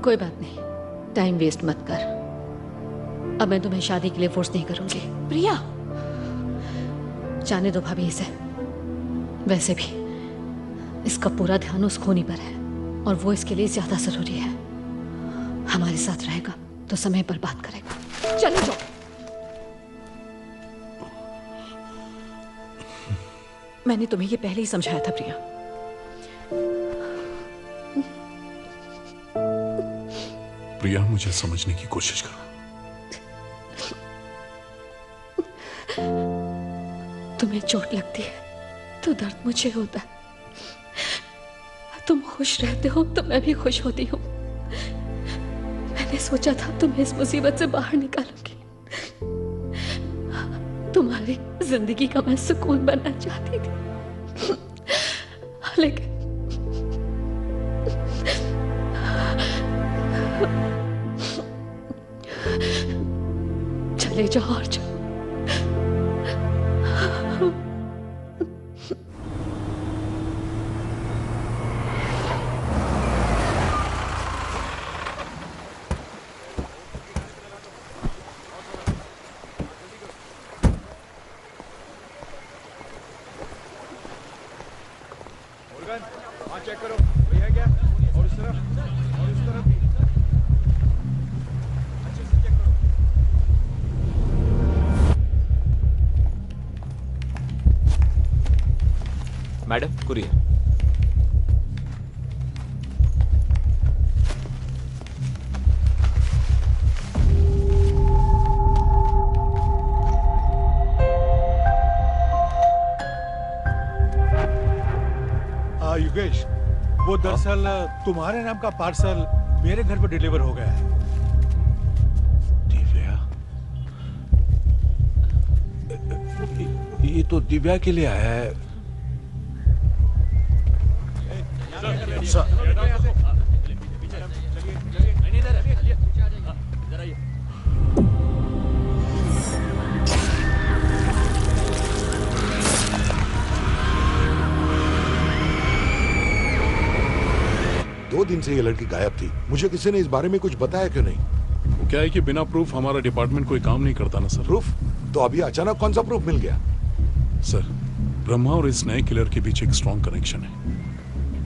कोई बात नहीं, टाइम वेस्ट मत कर। अब मैं तुम्हें शादी के लिए फोर्स नहीं करूंगी। प्रिया, जाने दो भाभी इसे। वैसे भी इसका पूरा ध्यान उस खूनी पर है और वो इसके लिए ज्यादा जरूरी है। हमारे साथ रहेगा तो समय पर बात करेगा। चले जाओ। मैंने तुम्हें ये पहले ही समझाया था प्रिया। प्रिया, मुझे समझने की कोशिश करो। तुम्हें चोट लगती है तो दर्द मुझे होता है। तुम खुश रहते हो तो मैं भी खुश होती हूँ। मैंने सोचा था तुम्हें इस मुसीबत से बाहर निकालूंगी। तुम्हारी जिंदगी का मैं सुकून बनना चाहती थी, लेकिन चले जाओ और जाओ। चेक करो, कोई है क्या? और इस तरफ भी। अच्छे से चेक करो। Madam, courier. युगेश, वो दरअसल तुम्हारे नाम का पार्सल मेरे घर पर डिलीवर हो गया है। ये तो दिव्या के लिए आया है। दो दिन से ये लड़की गायब थी। मुझे किसी ने इस बारे में कुछ बताया क्यों नहीं? वो क्या है कि बिना प्रूफ हमारा डिपार्टमेंट कोई काम नहीं करता ना सर। प्रूफ? तो अभी अचानक कौन सा प्रूफ मिल गया? सर, ब्रह्मा और इस नए किलर के बीच एक स्ट्रॉन्ग कनेक्शन है।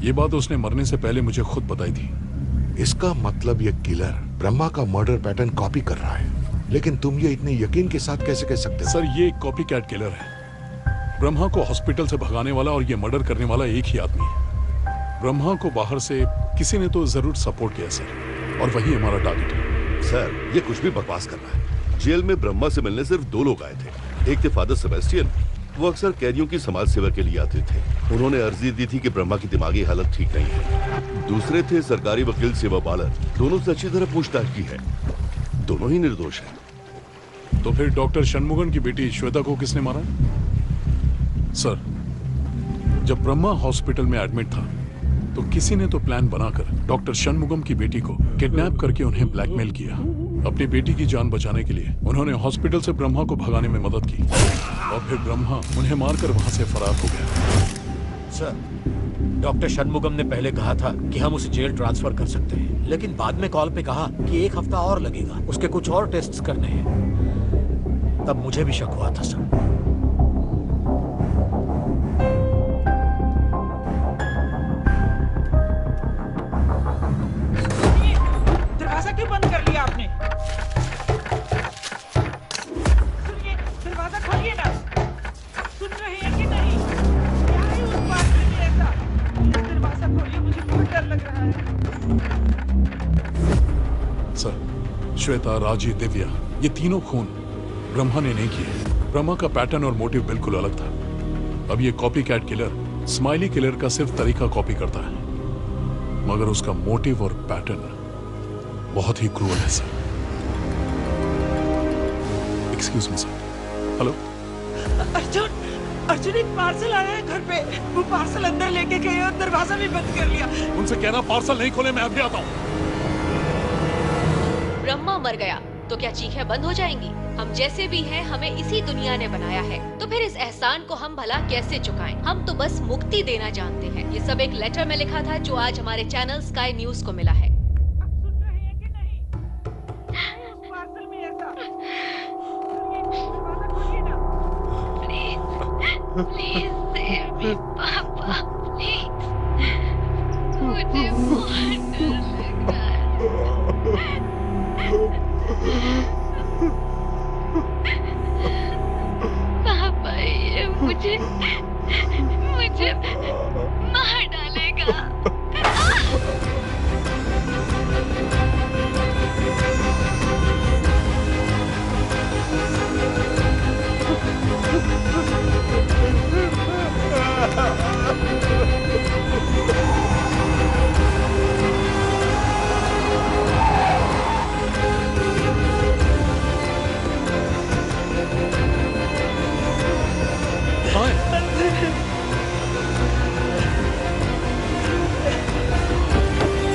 ये बात उसने मरने से पहले मुझे खुद बताई थी। इसका मतलब ये किलर ब्रह्मा का मर्डर पैटर्न कॉपी कर रहा है। लेकिन तुम ये इतने यकीन के साथ कैसे कह सकते हो? सर, ये एक कॉपी कैट किलर है। ब्रह्मा को हॉस्पिटल से भगाने वाला और ये मर्डर करने वाला एक ही आदमी है। ब्रह्मा को बाहर से किसी ने तो जरूर सपोर्ट किया सर, और वही हमारा टारगेट है। सर, ये कुछ भी बकवास कर रहा है। जेल में ब्रह्मा से मिलने सिर्फ 2 लोग आए थे। एक थे फादर सेबेस्टियन, वो अक्सर कैदियों की समाज सेवा के लिए आते थे। उन्होंने अर्जी दी थी कि ब्रह्मा की दिमागी हालत ठीक नहीं है। दूसरे थे सरकारी वकील सेवा बालन। दोनों से अच्छी तरह पूछताछ की है, दोनों ही निर्दोष हैं। तो फिर डॉक्टर षणमुगम की बेटी श्वेता को किसने मारा? सर, जब ब्रह्मा हॉस्पिटल में एडमिट था तो किसी ने तो प्लान बनाकर डॉक्टर षणमुगम की बेटी को किडनैप करके उन्हें ब्लैकमेल किया। अपनी बेटी की जान बचाने के लिए उन्होंने हॉस्पिटल से ब्रह्मा को भगाने में मदद की, और फिर ब्रह्मा उन्हें मारकर वहां से फरार हो गया। सर, डॉक्टर षणमुगम ने पहले कहा था कि हम उसे जेल ट्रांसफर कर सकते हैं, लेकिन बाद में कॉल पे कहा कि 1 हफ्ता और लगेगा, उसके कुछ और टेस्ट्स करने हैं। तब मुझे भी शक हुआ था सर। दरवाजा क्यों बंद कर लिया आपने? सुनिए, दरवाजा खोलिए ना। सुन रहे हैं कि नहीं? क्या है उस बाथरूम में ऐसा? दरवाजा खोलिए, मुझे बहुत डर लग रहा है। सर, श्वेता, राजी, दिव्या, ये तीनों खून ब्रह्मा ने नहीं किए। ब्रह्मा का पैटर्न और मोटिव बिल्कुल अलग था। अब ये copy cat killer smiley killer का सिर्फ तरीका कॉपी करता है, मगर उसका मोटिव और पैटर्न बहुत ही क्रूअल है sir. Excuse me sir. Hello Arjun, Arjun, एक पार्सल आया है घर पे। वो पार्सल अंदर लेके गए और दरवाजा भी बंद कर लिया। उनसे कहना पार्सल नहीं खोले, मैं अभी आता हूँ। ब्रह्मा मर गया तो क्या चीखें बंद हो जाएंगी? हम जैसे भी हैं, हमें इसी दुनिया ने बनाया है, तो फिर इस एहसान को हम भला कैसे चुकाएं? हम तो बस मुक्ति देना जानते हैं। ये सब एक लेटर में लिखा था जो आज हमारे चैनल स्काई न्यूज को मिला है। Please save me, पापा, please. मुझे बहुत डर लग रहा है। पापा, ये मुझे मार डालेगा।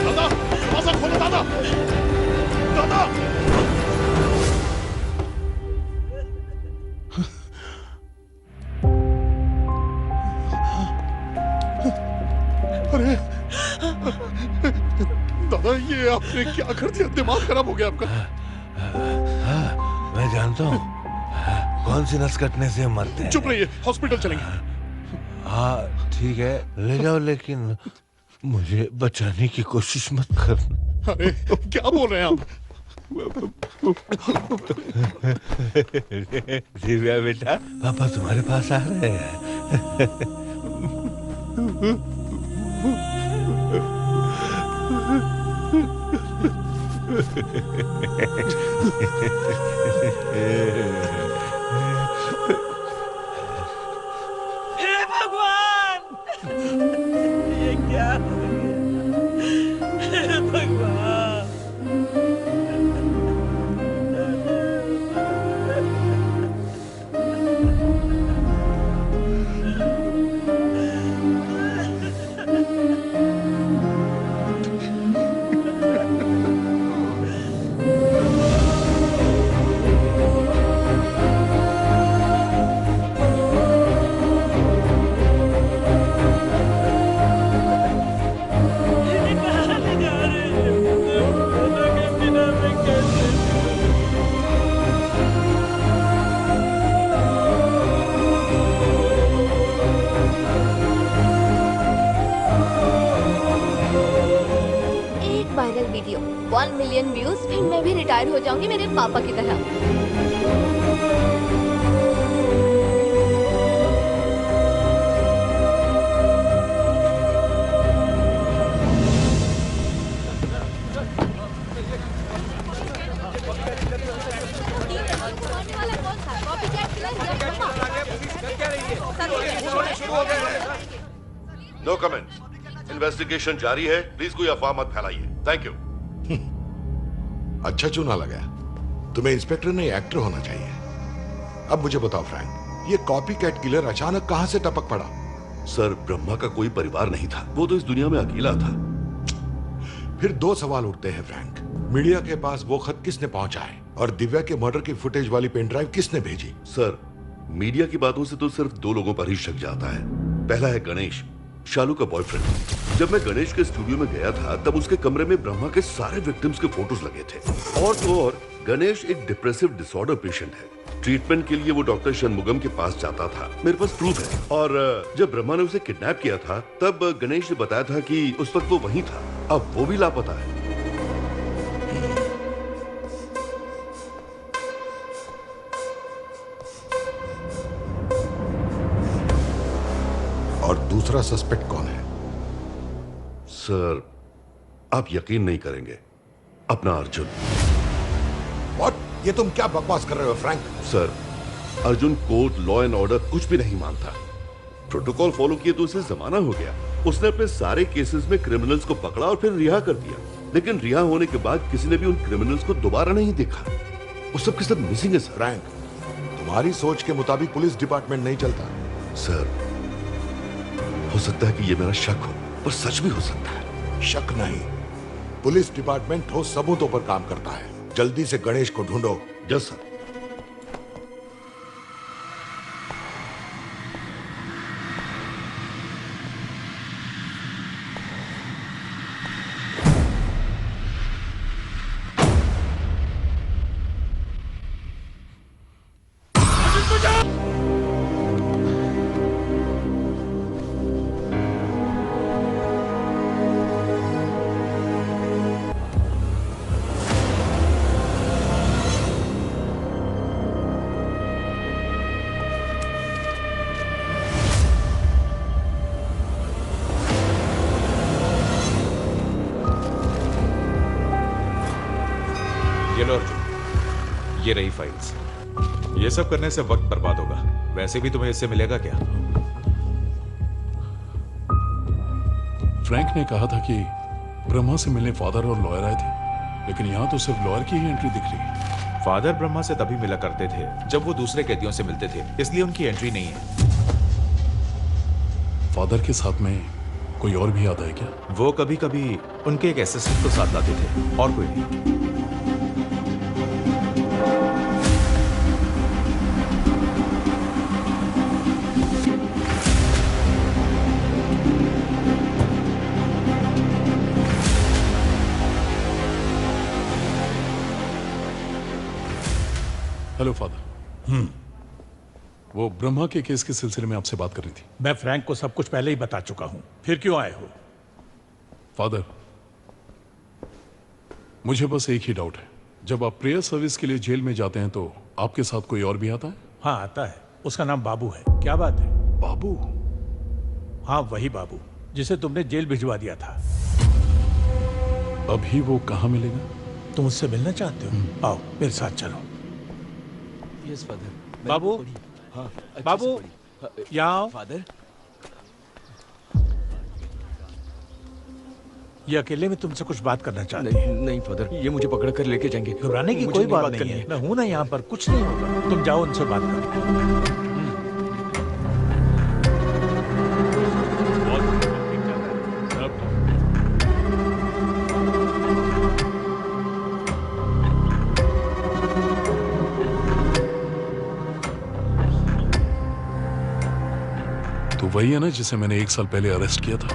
दादा, दरवाजा खोलो दादा। दादा, अरे दादा, ये आपने क्या कर दिया? दिमाग खराब हो गया आपका। हाँ, मैं जानता हूँ कौन सी नस कटने से मरते हैं। चुप रहिए, हॉस्पिटल चलेंगे। हाँ ठीक है, ले जाओ, लेकिन मुझे बचाने की कोशिश मत करना। अरे क्या बोल रहे हैं आप? दिव्या बेटा, पापा तुम्हारे पास आ रहे हैं। हे भगवान, ये क्या हो गया? हे भगवान। वायरल वीडियो 1 मिलियन व्यूज, फिर मैं भी रिटायर हो जाऊंगी मेरे पापा की तरह। No comment. इन्वेस्टिगेशन जारी है, प्लीज कोई अफवाह मत फैलाइए। Thank you. अच्छा चुना लगा। तुम्हें इंस्पेक्टर नहीं एक्टर होना चाहिए। अब मुझे बताओ फ्रैंक, ये कॉपी कैट किलर अचानक कहां से टपक पड़ा? सर, ब्रह्मा का कोई परिवार नहीं था, वो तो इस दुनिया में अकेला था। फिर दो सवाल उठते हैं फ्रैंक। मीडिया के पास वो खत किसने पहुंचाए और दिव्या के मर्डर की फुटेज वाली पेन ड्राइव किसने भेजी? सर, मीडिया की बातों से तो सिर्फ दो लोगों पर ही शक जाता है। पहला है गणेश, शालू का बॉयफ्रेंड। जब मैं गणेश के स्टूडियो में गया था तब उसके कमरे में ब्रह्मा के सारे विक्टिम्स के फोटोज लगे थे। और तो और, गणेश एक डिप्रेसिव डिसऑर्डर पेशेंट है। ट्रीटमेंट के लिए वो डॉक्टर शनमुगम के पास जाता था, मेरे पास प्रूफ है। और जब ब्रह्मा ने उसे किडनैप किया था तब गणेश ने बताया था कि उस वक्त वो वहीं था। अब वो भी लापता है। और दूसरा सस्पेक्ट कौन है? सर, आप यकीन नहीं करेंगे, अपना अर्जुन। What? ये तुम क्या बकवास कर रहे हो Frank? Sir, Arjun court, law and order कुछ भी नहीं मानता। प्रोटोकॉल फॉलो किए तो उसे जमाना हो गया। उसने अपने सारे केसेस में क्रिमिनल्स को पकड़ा और फिर रिहा कर दिया। लेकिन रिहा होने के बाद किसी ने भी उन क्रिमिनल्स को दोबारा नहीं देखा। वो सब के सब मिसिंग है सर। फ्रैंक, तुम्हारी सोच के मुताबिक पुलिस डिपार्टमेंट नहीं चलता। सर, हो सकता है कि ये मेरा शक हो, पर सच भी हो सकता है। शक नहीं, पुलिस डिपार्टमेंट ठोस सबूतों पर काम करता है। जल्दी से गणेश को ढूंढो। Yes sir. ये लो अर्जुन, ये रही फाइल्स। ये सब करने से वक्त बर्बाद होगा। वैसे भी तुम्हें इससे मिलेगा क्या? फ्रैंक ने कहा था कि ब्रह्मा से मिलने फादर और लॉयर आए थे, लेकिन यहाँ तो सिर्फ लॉयर की ही एंट्री दिख रही है। फादर ब्रह्मा से तभी मिला करते थे जब वो दूसरे कैदियों से मिलते थे, इसलिए उनकी एंट्री नहीं है। फादर के साथ में कोई और भी आता है क्या? वो कभी कभी उनके एक असिस्टेंट को साथ लाते थे, और कोई नहीं। Hello father. वो ब्रह्मा के केस के सिलसिले में आपसे बात कर रही थी। मैं फ्रैंक को सब कुछ पहले ही बता चुका हूं, फिर क्यों आए हो? फादर, मुझे बस एक ही डाउट है। जब आप प्रेयर सर्विस के लिए जेल में जाते हैं तो आपके साथ कोई और भी आता है? हाँ, आता है। उसका नाम बाबू है। क्या बात है? बाबू? हाँ, वही बाबू जिसे तुमने जेल भिजवा दिया था। अभी वो कहाँ मिलेगा? तुम उससे मिलना चाहते हो? आओ मेरे साथ चलो। Yes father. बाबू, हाँ, बाबू, यहाँ आओ। फादर, ये अकेले में तुमसे कुछ बात करना चाहते नहीं, हैं। नहीं फादर, ये मुझे पकड़ कर लेके जाएंगे। घबराने की मुझे कोई बात बात नहीं करनी है। मैं हूं ना यहाँ पर, कुछ नहीं होगा। तुम जाओ उनसे बात करो। तो वही है ना जिसे मैंने 1 साल पहले अरेस्ट किया था?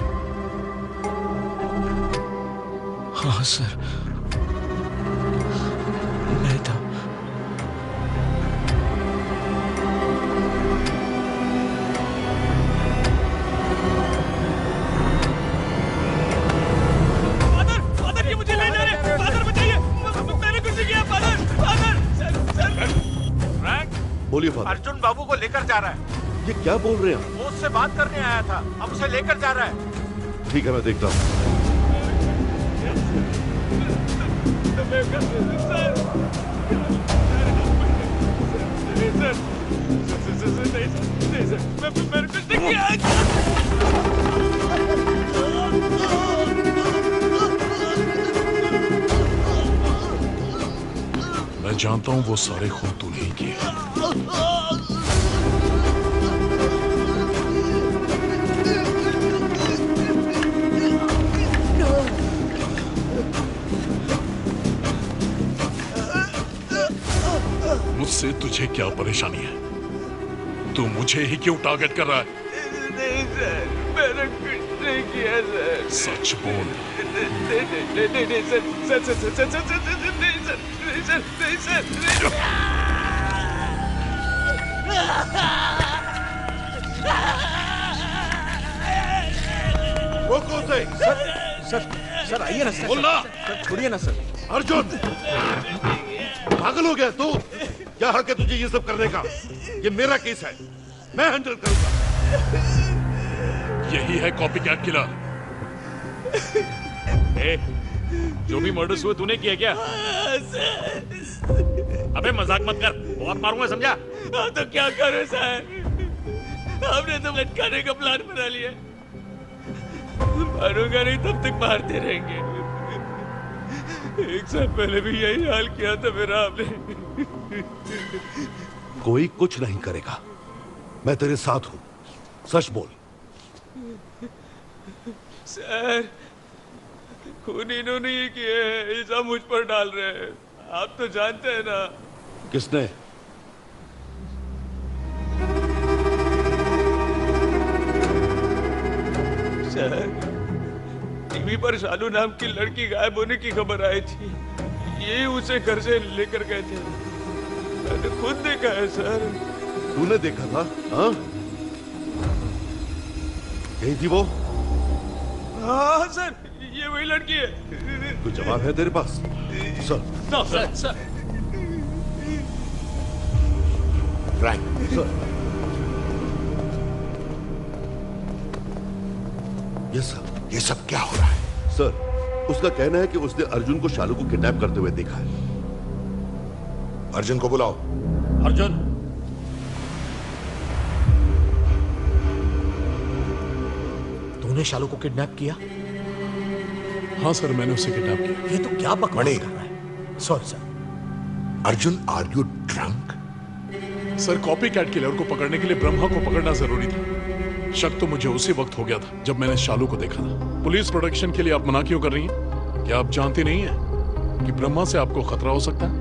हाँ सर, मैं था। फादर, ये मुझे बोलिए फादर। अर्जुन बाबू को लेकर जा रहा है। ये क्या बोल रहे हैं? वो उससे बात करने आया था, अब उसे लेकर जा रहा है। ठीक है, मैं देखता हूँ। मैं जानता हूं वो सारे खून तूने ही किए। मुझसे तुझे क्या परेशानी है? तू मुझे ही क्यों टारगेट कर रहा है? नहीं सर, मैंने कुछ नहीं किया सर। सच बोल। नहीं सर, नहीं सर। रोको उसे। सर आइए ना सर। बोलना। सर छोड़िए ना सर। अर्जुन, पागल हो गया तू? क्या हक है तुझे ये सब करने का? ये मेरा केस है, मैं हैंडल करूंगा। यही है कॉपी कैट किलर। जो भी मर्डर्स हुए तूने किया क्या? अबे मजाक मत कर, बहुत मारूंगा समझा? हाँ तो क्या करो सर, हमने तो लटकाने का प्लान बना लिया। मारूंगा नहीं तब तक मारते रहेंगे। एक साल पहले भी यही हाल किया था मेरा आपने। कोई कुछ नहीं करेगा, मैं तेरे साथ हूं। सच बोल। सर, खून इन्होंने ही किए हैं, इल्जाम मुझ पर डाल रहे हैं। आप तो जानते हैं ना। किसने? सर, टीवी पर शालू नाम की लड़की गायब होने की खबर आई थी। ये उसे घर से लेकर गए थे। मैंने खुद देखा है सर। तूने देखा था? हाँ? यही थी वो? हाँ सर, ये वही लड़की है। कोई जवाब है तेरे पास? Sir. No sir. Sir. Frank. Sir. Yes sir. ये सब क्या हो रहा है? सर, उसका कहना है कि उसने अर्जुन को शालू को किडनैप करते हुए देखा है। अर्जुन को बुलाओ। अर्जुन। तूने शालू को किडनैप किया? हाँ सर, मैंने उसे किडनैप किया। ये तो क्या बकवास कर रहा है? Sorry sir. Arjun, are you drunk? Sir, copy cat killer को पकड़ने के लिए ब्रह्मा को पकड़ना जरूरी था। शक तो मुझे उसी वक्त हो गया था जब मैंने शालू को देखा था। पुलिस प्रोटेक्शन के लिए आप मना क्यों कर रही हैं? क्या आप जानती नहीं हैं कि ब्रह्मा से आपको खतरा हो सकता है?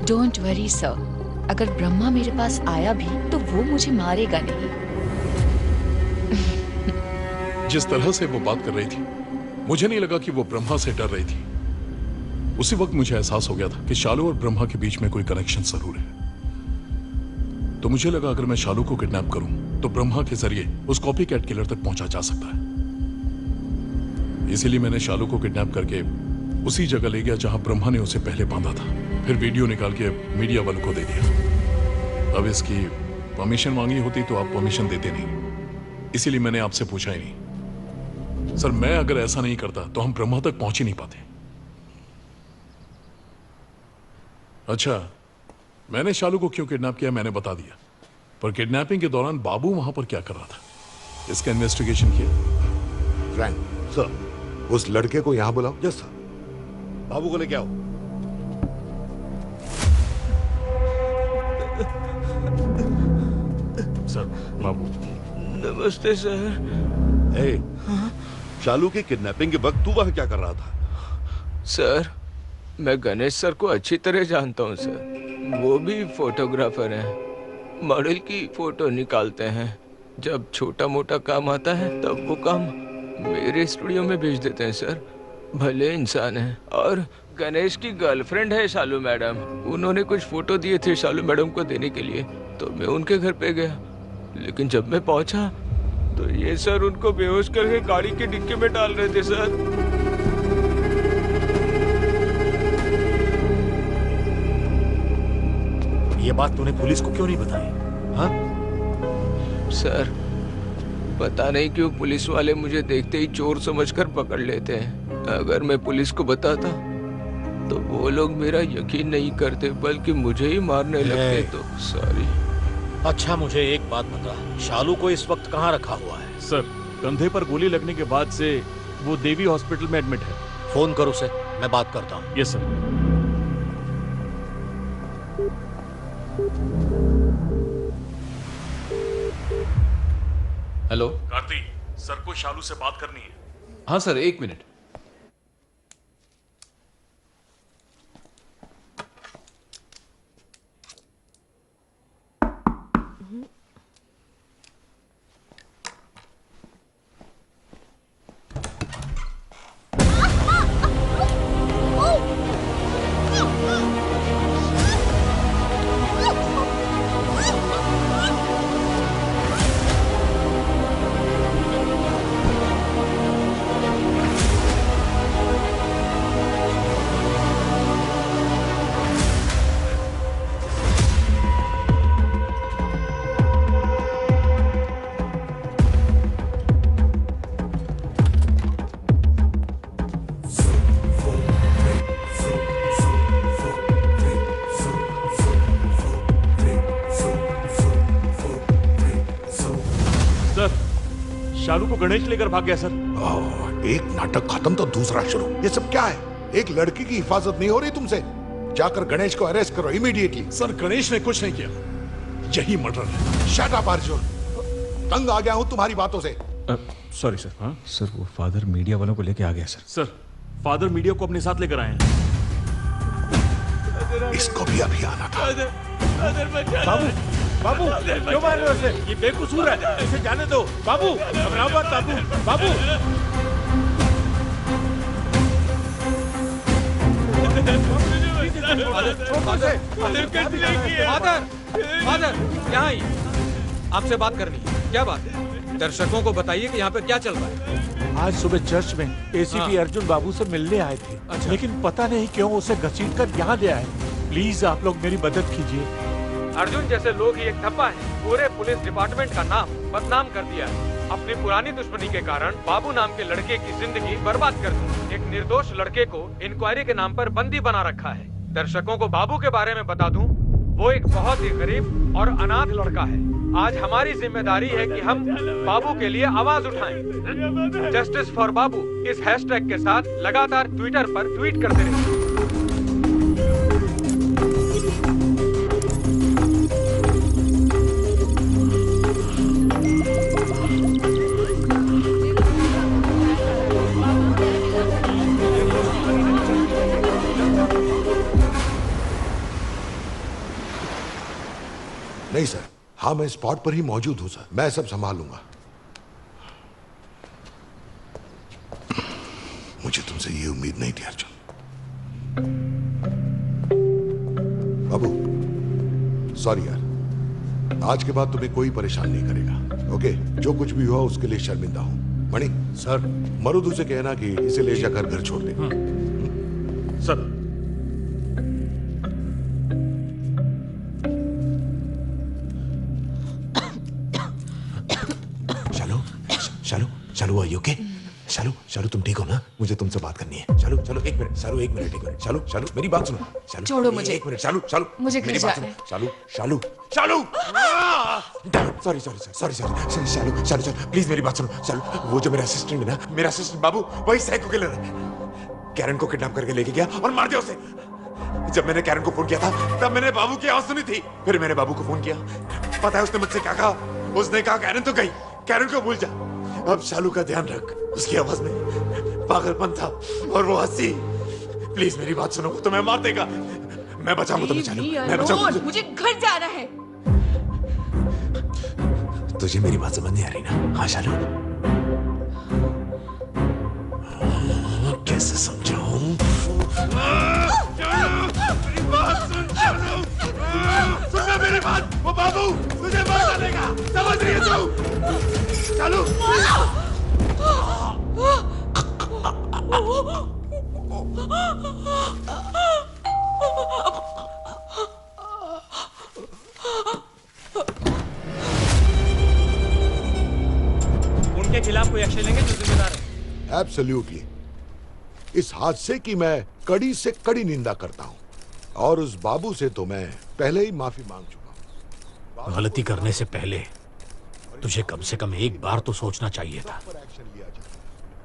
डोंट वरी सर, अगर ब्रह्मा मेरे पास आया भी तो वो मुझे मारेगा नहीं। जिस तरह से वो बात कर रही थी, मुझे नहीं लगा कि वो ब्रह्मा से डर रही थी। उसी वक्त मुझे एहसास हो गया था कि शालू और ब्रह्मा के बीच में कोई कनेक्शन जरूर है। तो मुझे लगा अगर मैं शालू को किडनैप करूं तो ब्रह्मा के जरिए उस कॉपी कैट किलर तक पहुंचा जा सकता है। इसीलिए मैंने शालू को किडनैप करके उसी जगह ले गया जहां ब्रह्मा ने उसे पहले बांधा था। फिर वीडियो निकाल के मीडिया वालों को दे दिया। अब इसकी परमिशन मांगी होती तो आप परमिशन देते नहीं, इसीलिए मैंने आपसे पूछा ही नहीं। सर, मैं अगर ऐसा नहीं करता तो हम ब्रह्मा तक पहुंच ही नहीं पाते। अच्छा, मैंने शालू को क्यों किडनैप किया मैंने बता दिया, पर किडनैपिंग के दौरान बाबू वहां पर क्या कर रहा था, इसका इन्वेस्टिगेशन किया। फ्रैंक। सर। उस लड़के को यहां बुलाओ। Yes sir. बाबू को लेके आओ। सर, बाबू। नमस्ते सर। ए, शालू के किडनैपिंग के वक्त तू वहां क्या कर रहा था? सर, मैं गणेश सर को अच्छी तरह जानता हूँ सर। वो भी फोटोग्राफर हैं, मॉडल की फोटो निकालते हैं। जब छोटा मोटा काम आता है तब वो काम मेरे स्टूडियो में भेज देते हैं सर। भले इंसान हैं। और गणेश की गर्लफ्रेंड है शालू मैडम, उन्होंने कुछ फोटो दिए थे शालू मैडम को देने के लिए, तो मैं उनके घर पे गया। लेकिन जब मैं पहुंचा तो ये सर उनको बेहोश करके गाड़ी के डिक्की में डाल रहे थे सर। ये बात तूने पुलिस को क्यों नहीं बताई? हाँ? सर, पता नहीं क्यों पुलिस वाले मुझे देखते ही चोर समझकर पकड़ लेते हैं। अगर मैं पुलिस को बताता तो वो लोग मेरा यकीन नहीं करते बल्कि मुझे ही मारने लगते। तो सॉरी। अच्छा मुझे एक बात बता, शालू को इस वक्त कहाँ रखा हुआ है? सर, कंधे पर गोली लगने के बाद से वो देवी हॉस्पिटल में एडमिट है। फोन करो उसे, मैं बात करता हूँ। Yes sir. Hello Karti, sir को शालू से बात करनी है। हाँ सर, 1 मिनट। शालू को गणेश लेकर भाग गया सर। एक नाटक खत्म तो दूसरा शुरू। ये सब क्या है? एक लड़की की हिफाजत नहीं हो रही तुमसे? जाकर गणेश को अरेस्ट करो इमीडिएटली। सर, गणेश ने कुछ नहीं किया, यही मर्डर है। शट अप अर्जुन, तंग आ गया हूं तुम्हारी बातों से। Sorry sir. हाँ सर, वो फादर मीडिया वालों को लेके आ गया सर। सर, फादर मीडिया को अपने साथ लेकर आए हैं। इसको भी अभी आना था। बाबू, बाबू क्यों मार रहे हो उसे? ये बेकसूर है, इसे जाने दो। बाबू घबराओ मत। बाबू, बाबू फादर, यहाँ आइए, आपसे बात करनी है। क्या बात है? दर्शकों को बताइए कि यहाँ पे क्या चल रहा है। आज सुबह चर्च में एसीपी अर्जुन बाबू से मिलने आए थे। अच्छा। लेकिन पता नहीं क्यों उसे घसीटकर यहाँ ले आए। प्लीज आप लोग मेरी मदद कीजिए। अर्जुन जैसे लोग ही एक ठप्पा है, पूरे पुलिस डिपार्टमेंट का नाम बदनाम कर दिया है। अपनी पुरानी दुश्मनी के कारण बाबू नाम के लड़के की जिंदगी बर्बाद कर दी। एक निर्दोष लड़के को इंक्वायरी के नाम पर बंदी बना रखा है। दर्शकों को बाबू के बारे में बता दूं, वो एक बहुत ही गरीब और अनाथ लड़का है। आज हमारी जिम्मेदारी है कि हम बाबू के लिए आवाज उठाएं। जस्टिस फॉर बाबू इस हैशटैग के साथ लगातार ट्विटर पर ट्वीट करते रहिए। नहीं सर, हाँ मैं स्पॉट पर ही मौजूद हूं सर। मैं सब संभाल लूंगा। मुझे तुमसे ये उम्मीद नहीं थी अर्जुन। बाबू सॉरी यार, आज के बाद तुम्हें कोई परेशान नहीं करेगा। ओके, जो कुछ भी हुआ उसके लिए शर्मिंदा हूं। मणि सर, मरुदू से कहना कि इसे ले जाकर घर छोड़ दे। Sir, Shalu, are okay? Shalu, Shalu तुम ठीक हो ना? मुझे तुमसे बात करनी है। शालू, शालू एक मिनट। शालू एक मिनट, एक मिनट। शालू, शालू मेरी बात सुनो। शालू छोड़ो मुझे। एक मिनट। शालू, शालू मुझे घर मेरी बात जाना सुनो। Shalu, Shalu, Shalu sorry sorry sorry sorry. Shalu, Shalu, Shalu please मेरी बात सुनो। शालू, वो जो मेरा असिस्टेंट है ना, मेरा असिस्टेंट बाबू, वही साइको किलर है। कैरन को किडनैप करके लेके गया और मार दिया उसे। जब मैंने कैरन को फोन किया था तब मैंने बाबू की आवाज सुनी थी। फिर मैंने बाबू को फोन किया। पता है उसने मुझसे क्या कहा? उसने कहा कैरन तो गई, कैरन को भूल जा। अब शालू का ध्यान रख। उसकी आवाज में पागलपन था और वो हंसी। प्लीज मेरी बात सुनो, तो मैं मार देगा। मैं बचाऊंगा तुम्हें शालू, मैं बचाऊंगा। मुझे घर जाना है। तुझे मेरी बात समझ नहीं आ रही ना? हाँ शालू, कैसे समझाऊं? मेरी बात सुन शालू, सुन मेरी बात। वो बाबू तुझे मार डालेगा, समझ रही है तू? शालू एब्सोल्युटली। इस हादसे की मैं कड़ी से कड़ी निंदा करता हूं और उस बाबू से तो मैं पहले ही माफी मांग चुका हूं। गलती करने से पहले तुझे कम से कम एक बार तो सोचना चाहिए था।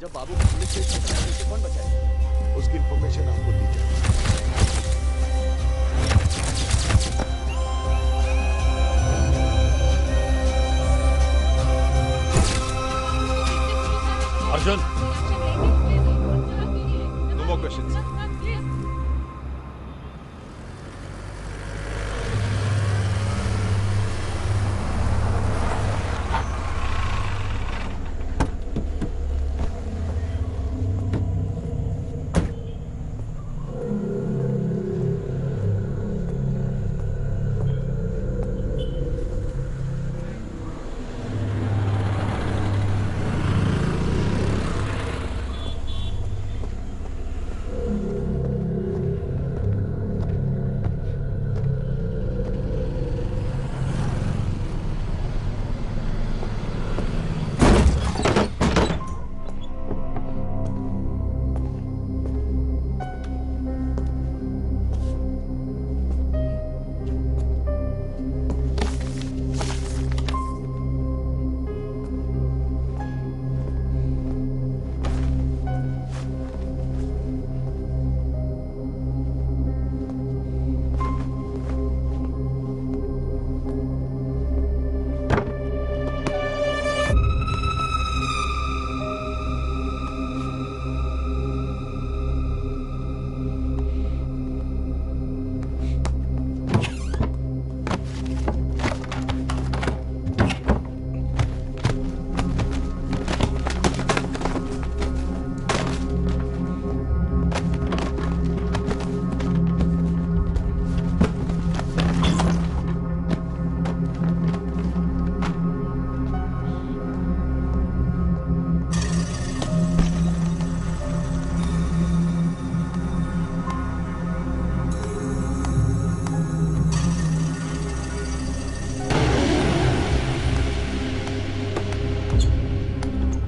जब बाबू को पुलिस स्टेशन पहुंचाने से कौन बचाएगा? उसकी इंफॉर्मेशन आपको दी जाए। Arjun, no more questions.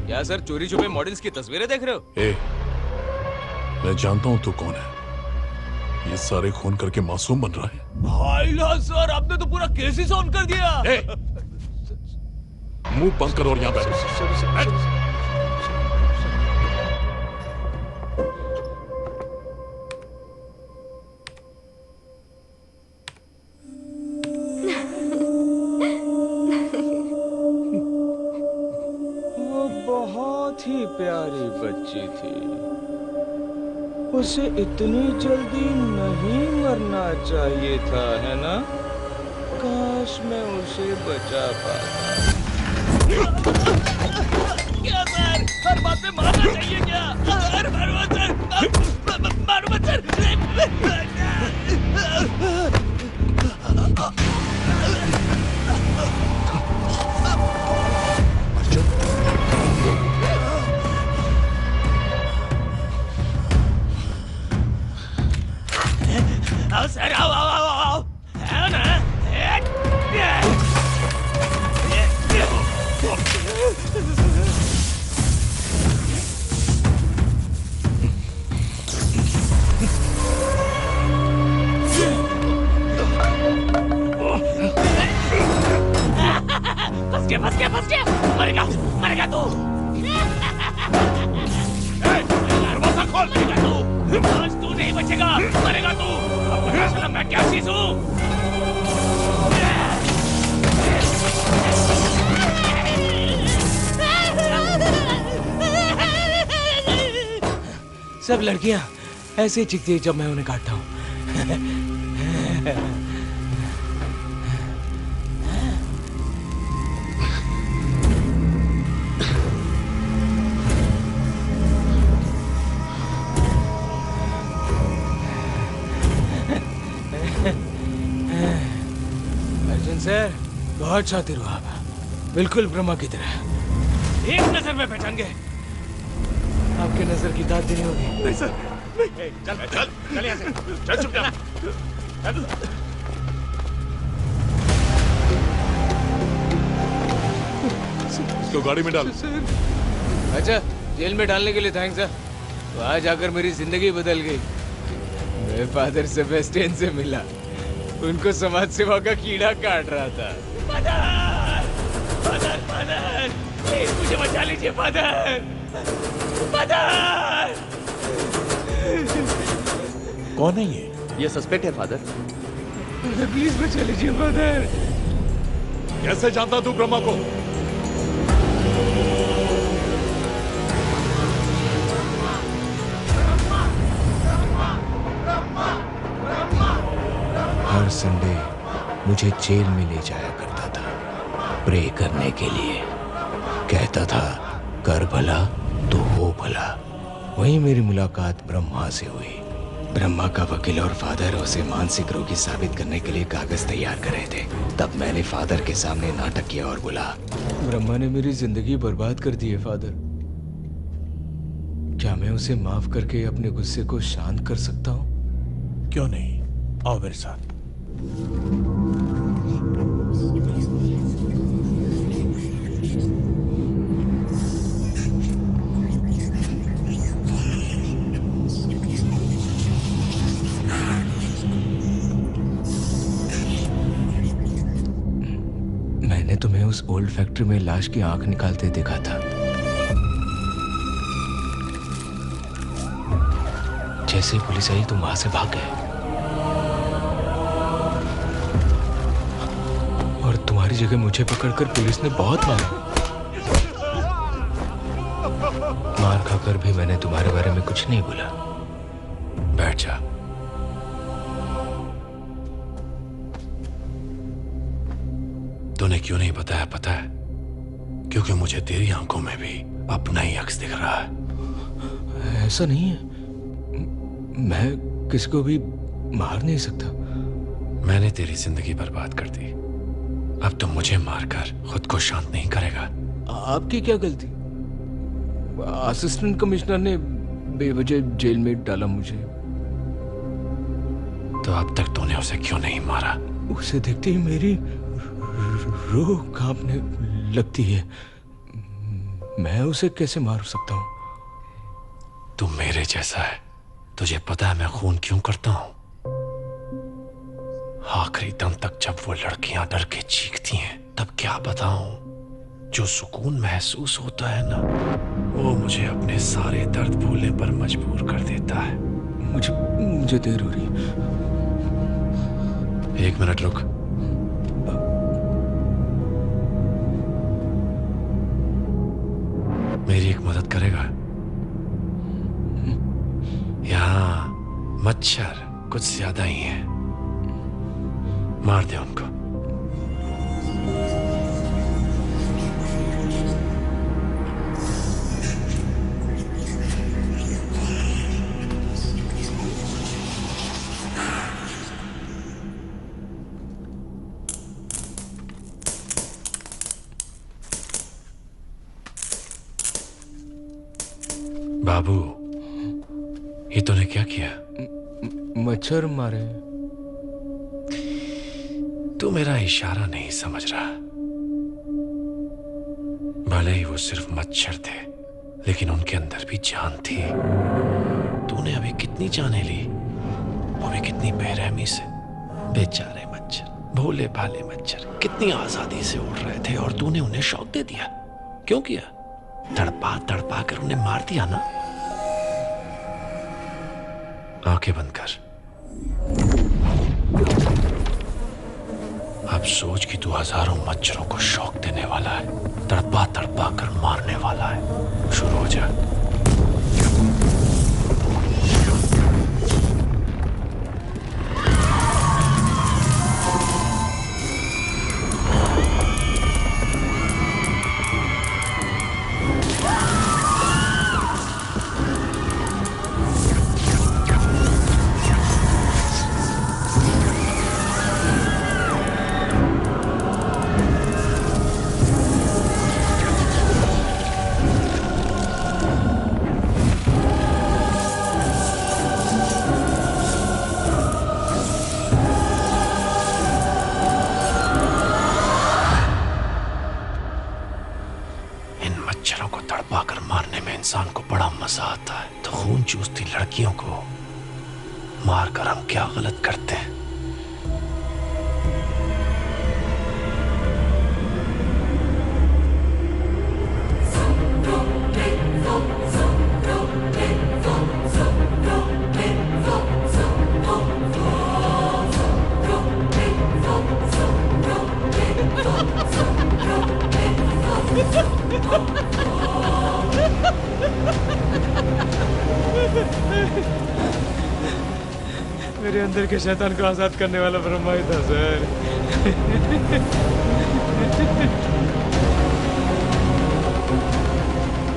क्या सर चोरी छुपे मॉडल्स की तस्वीरें देख रहे हो? मैं जानता हूं तू कौन है। ये सारे खून करके मासूम बन रहा है। भाईला सर आपने तो पूरा केस ही सॉल्व कर दिया। मुंह बंद करो और यहाँ बैठो। बहुत ही प्यारी बच्ची थी, उसे इतनी जल्दी नहीं मरना चाहिए था, है ना? काश मैं उसे बचा पाता। क्या सर, हर बात में मारना चाहिए क्या? सर मारो मत सर, मारो मत सर। आओ सर, आओ आओ आओ आओ, आओ ना। फंस गया, मरेगा, मरेगा तू। दरवाजा खोल, मरेगा तू। आज तू नहीं बचेगा, मरेगा तू। अब पता चला मैं क्या चीज हूँ। सब लड़कियां ऐसे ही चिखती है जब मैं उन्हें काटता हूँ। अर्जुन सर, बहुत शातिर हो आप, बिल्कुल ब्रह्मा की तरह। एक नजर में पहचान गए। आपके नजर की दाद देनी होगी। नहीं सर, नहीं। चल चल चल यहाँ से, चल चुपचाप। इसको गाड़ी में डाल। अच्छा जेल में डालने के लिए थैंक्स सर। तो आज आकर मेरी जिंदगी बदल गई। मैं फादर सेबेस्टियन से मिला, उनको समाज सेवा का कीड़ा काट रहा था। फादर, फादर, फादर, प्लीज मुझे बचा लीजिए फादर, फादर। कौन है ये सस्पेक्ट है फादर। प्लीज बचा लीजिए फादर। कैसे जानता तू ब्रह्मा को? हर संडे मुझे जेल में ले जाया करता था प्रे करने के लिए। कहता था कर भला तो हो भला। वहीं मेरी मुलाकात ब्रह्मा से हुई। ब्रह्मा का वकील और फादर उसे मानसिक रोगी साबित करने के लिए कागज तैयार कर रहे थे। तब मैंने फादर के सामने नाटक किया और बोला, ब्रह्मा ने मेरी जिंदगी बर्बाद कर दी है फादर। क्या मैं उसे माफ करके अपने गुस्से को शांत कर सकता हूँ? क्यों नहीं, आओ मेरे साथ। मैंने तुम्हें उस ओल्ड फैक्ट्री में लाश की आंख निकालते देखा था। जैसे ही पुलिस आई तुम वहां से भाग गए और तुम्हारी जगह मुझे पकड़कर पुलिस ने बहुत मारा। मार खाकर भी मैंने तुम्हारे बारे में कुछ नहीं बोला। बैठ जा। तूने क्यों नहीं बताया पता है? क्योंकि मुझे तेरी आंखों में भी अपना ही अक्स दिख रहा है। ऐसा नहीं है, मैं किसी को भी मार नहीं सकता। मैंने तेरी जिंदगी बर्बाद कर दी, अब तुम मुझे मारकर खुद को शांत नहीं करेगा। आपकी क्या गलती? असिस्टेंट कमिश्नर ने बेवजह जेल में डाला मुझे। तो अब तक तूने उसे क्यों नहीं मारा? उसे देखते ही मेरी रूह कांपने लगती है। मैं उसे कैसे मार सकता हूँ? तू मेरे जैसा है। तुझे पता है मैं खून क्यों करता हूँ? आखिरी दम तक जब वो लड़कियां डर के चीखती हैं तब क्या बताऊं, जो सुकून महसूस होता है ना, वो मुझे अपने सारे दर्द भूलने पर मजबूर कर देता है। मुझे देर हो रही है। 1 मिनट रुक। मेरी एक मदद करेगा? यहाँ मच्छर कुछ ज्यादा ही है, मार दे उनको। बाबू, ये तूने क्या किया? मच्छर मारे। तू मेरा इशारा नहीं समझ रहा। भले ही वो सिर्फ मच्छर थे, लेकिन उनके अंदर भी जान थी। तूने अभी कितनी जानें ली, वो भी कितनी बेरहमी से। बेचारे मच्छर, भोले भाले मच्छर, कितनी आजादी से उड़ रहे थे और तूने उन्हें शौक दे दिया। क्यों किया? तड़पा तड़पा कर उन्हें मार दिया ना। आंखें बंद कर। अब सोच कि तू हजारों मच्छरों को शौक देने वाला है, तड़पा तड़पा कर मारने वाला है। शुरू हो जा। आता है तो खून चूसती लड़कियों को मारकर हम क्या गलत करते हैं? मेरे अंदर के शैतान को आजाद करने वाला ब्रह्मा ही था सर।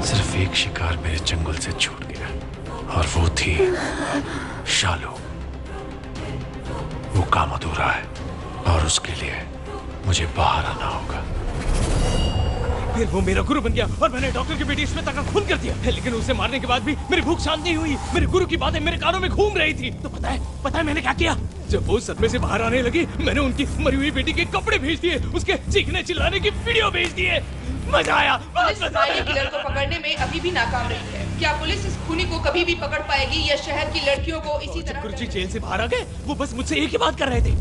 सिर्फ एक शिकार मेरे चंगुल से छूट गया और वो थी शालू। वो काम अधूरा है और उसके लिए मुझे बाहर आना होगा। फिर वो मेरा गुरु बन गया और मैंने डॉक्टर की बेटी श्वेता का खून कर दिया, लेकिन उसे मारने के बाद भी मेरी भूख शांत नहीं हुई। मेरे गुरु की बातें मेरे कानों में घूम रही थी। तो पता है मैंने क्या किया? जब वो सदमे से बाहर आने लगी, मैंने उनकी मरी हुई बेटी के कपड़े भेज दिए, उसके चीखने चिल्लाने की वीडियो भेज दिए। मजा आया। पुलिस किलर को पकड़ने में अभी भी नाकाम रही है। क्या पुलिस इस खूनी को कभी भी पकड़ पाएगी या शहर की लड़कियों को इसी तरह? गुरुजी जेल से बाहर आ गए, वो बस मुझसे एक ही बात कर रहे थे,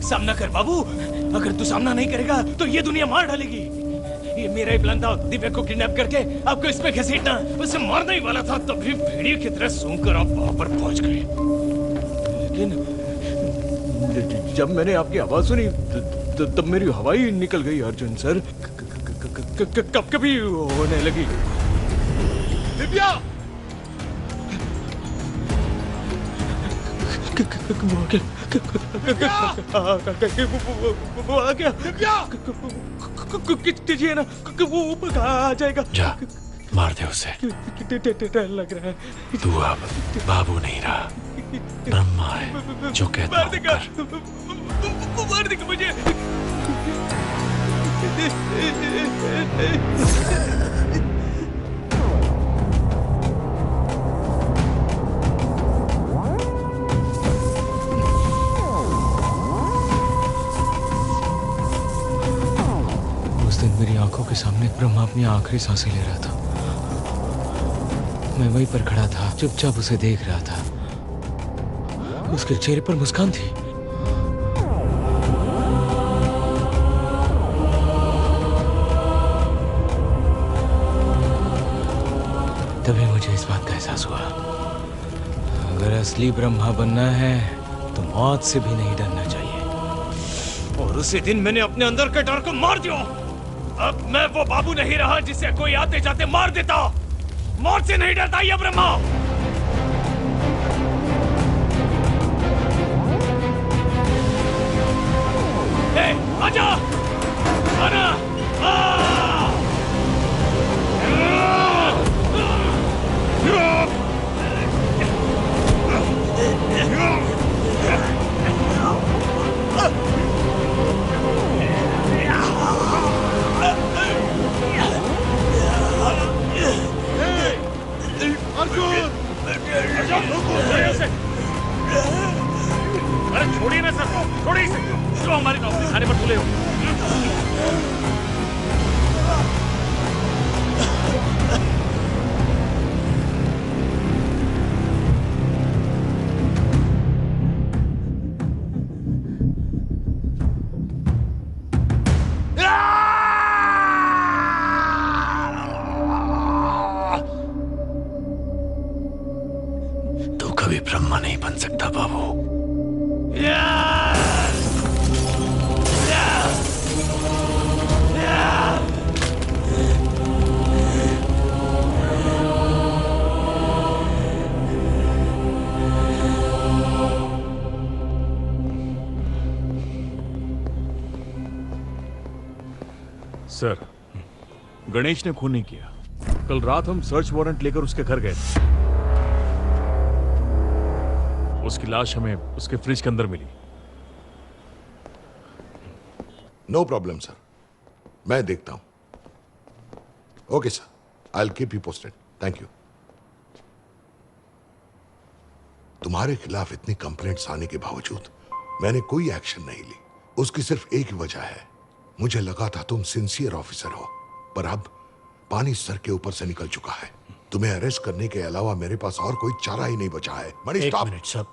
सामना कर बाबू। अगर तू सामना नहीं करेगा तो ये दुनिया मार डालेगी। ये मेरा ही प्लान था, दिव्या को किडनैप करके आपको इसमें घसीटना। उसे मारने ही वाला था, तभी भेड़िए की तरह सूंघकर आप वहां पर पहुंच गए। लेकिन जब मैंने आपकी आवाज सुनी तब मेरी हवा ही निकल गई अर्जुन सर। कब कभी होने लगी। दिव्या! वो आ गया। कीजिए ना, वो आ जाएगा। जा, मार दे उसे। डर लग रहा है। तू अब बाबू नहीं रहा, ब्रह्मा है। जो कहता हूं कर। मार देगा मुझे। उस दिन मेरी आंखों के सामने ब्रह्मा अपनी आखिरी सांसें ले रहा था। मैं वहीं पर खड़ा था, चुपचाप उसे देख रहा था। उसके चेहरे पर मुस्कान थी। तभी मुझे इस बात का एहसास हुआ, अगर असली ब्रह्मा बनना है तो मौत से भी नहीं डरना चाहिए। और उसी दिन मैंने अपने अंदर के डर को मार दिया। अब मैं वो बाबू नहीं रहा जिसे कोई आते जाते मार देता। मौत से नहीं डरता ये ब्रह्मा। आजा, आना, अरे छोड़िए ना सर, छोड़िए इसे। क्यों हमारे नौकरी खाने पर तुले हो? तू कभी ब्रह्मा नहीं बन सकता बाबू। सर, गणेश ने खून नहीं किया। कल रात हम सर्च वारंट लेकर उसके घर गए थे। उसकी लाश हमें उसके फ्रिज के अंदर मिली। नो प्रॉब्लम सर, मैं देखता हूं। Okay sir, I will keep you posted. Thank you. तुम्हारे खिलाफ इतनी कंप्लेंट्स आने के बावजूद मैंने कोई एक्शन नहीं ली। उसकी सिर्फ एक ही वजह है, मुझे लगा था तुम सिंसियर ऑफिसर हो, पर अब पानी सर के ऊपर से निकल चुका है। तुम्हें अरेस्ट करने के अलावा मेरे पास और कोई चारा ही नहीं बचा है। मणि, एक स्टॉप। मिनट सर,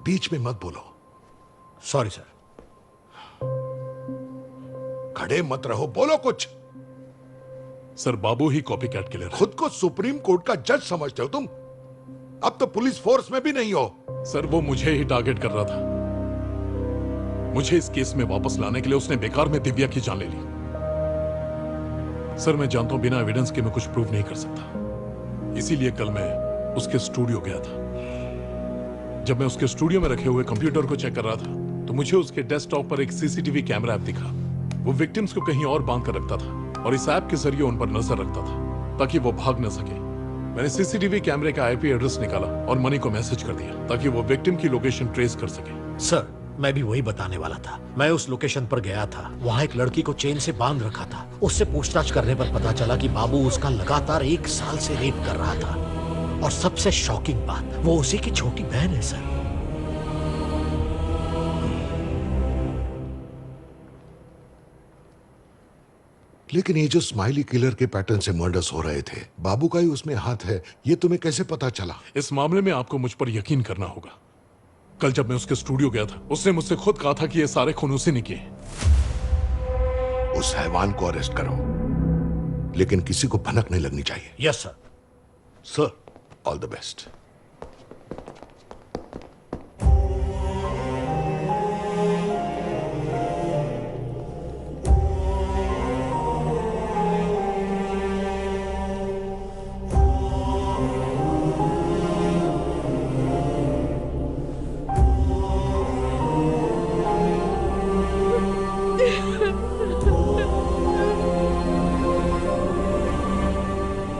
बीच में मत बोलो। Sorry sir. खड़े मत रहो, बोलो कुछ। सर, बाबू ही कॉपी कैट किलर। खुद को सुप्रीम कोर्ट का जज समझते हो तुम? अब तो पुलिस फोर्स में भी नहीं हो। सर, वो मुझे ही टारगेट कर रहा था। मुझे इस केस में वापस लाने के लिए उसने बेकार में दिव्या की जान ले ली। सर, मैं जानता हूं बिना एविडेंस के मैं कुछ प्रूव नहीं कर सकता, इसीलिए कल मैं उसके स्टूडियो गया था। जब मैं उसके स्टूडियो में रखे हुए कंप्यूटर को चेक कर रहा था तो मुझे उसके डेस्कटॉप पर एक सीसीटीवी कैमरा ऐप दिखा। वो विक्टिम्स को कहीं और बांध कर रखता था और इस ऐप के जरिए उन पर नजर रखता था ताकि वो भाग न सके। मैंने सीसीटीवी कैमरे का आईपी एड्रेस निकाला और मनी को मैसेज कर दिया ताकि वो विक्टिम की लोकेशन ट्रेस कर सके। सर, मैं भी वही बताने वाला था। मैं उस लोकेशन पर गया था। वहाँ एक लड़की को चेन से बांध रखा था। उससे पूछताछ करने पर पता चला कि बाबू उसका लगातार 1 साल से रेप कर रहा था। और सबसे शॉकिंग बात, वो उसी की छोटी बहन है सर। लेकिन ये जो स्माइली किलर के पैटर्न से मर्डर्स हो रहे थे, बाबू का ही उसमें हाथ है, ये तुम्हें कैसे पता चला? इस मामले में आपको मुझ पर यकीन करना होगा। कल जब मैं उसके स्टूडियो गया था उसने मुझसे खुद कहा था कि ये सारे खून उसी ने किए। उस हैवान को अरेस्ट करो, लेकिन किसी को भनक नहीं लगनी चाहिए। Yes sir. Sir, all the best.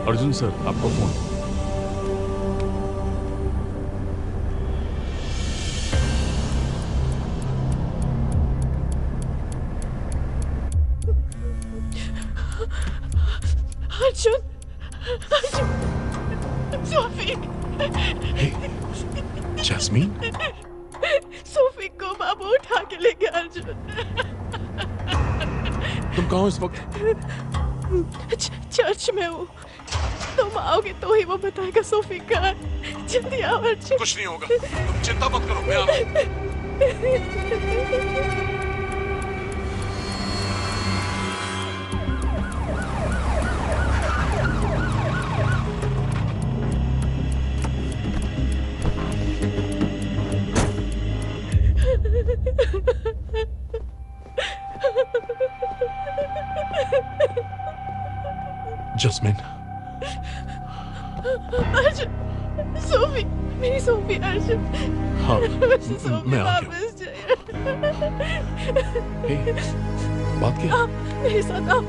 Arjun sir, आपका phone. Arjun, Arjun, Sophie. Jasmine, Sophie को बाबू उठा के ले गया। अर्जुन, तुम कहाँ हो इस वक्त? चर्च में हूँ। तुम आओगे तो ही वो बताएगा सोफी कहाँ है। जल्दी आओ अर्जुन। कुछ नहीं होगा, तुम चिंता मत करो, मैं आ रहा हूँ। जस्मिन, अर्जुन, सोफी, मेरी सोफी। अर्जुन, हाँ, सोफी मैं आ गया। वापस जाइए। बात क्या? आओ, मेरे साथ आओ।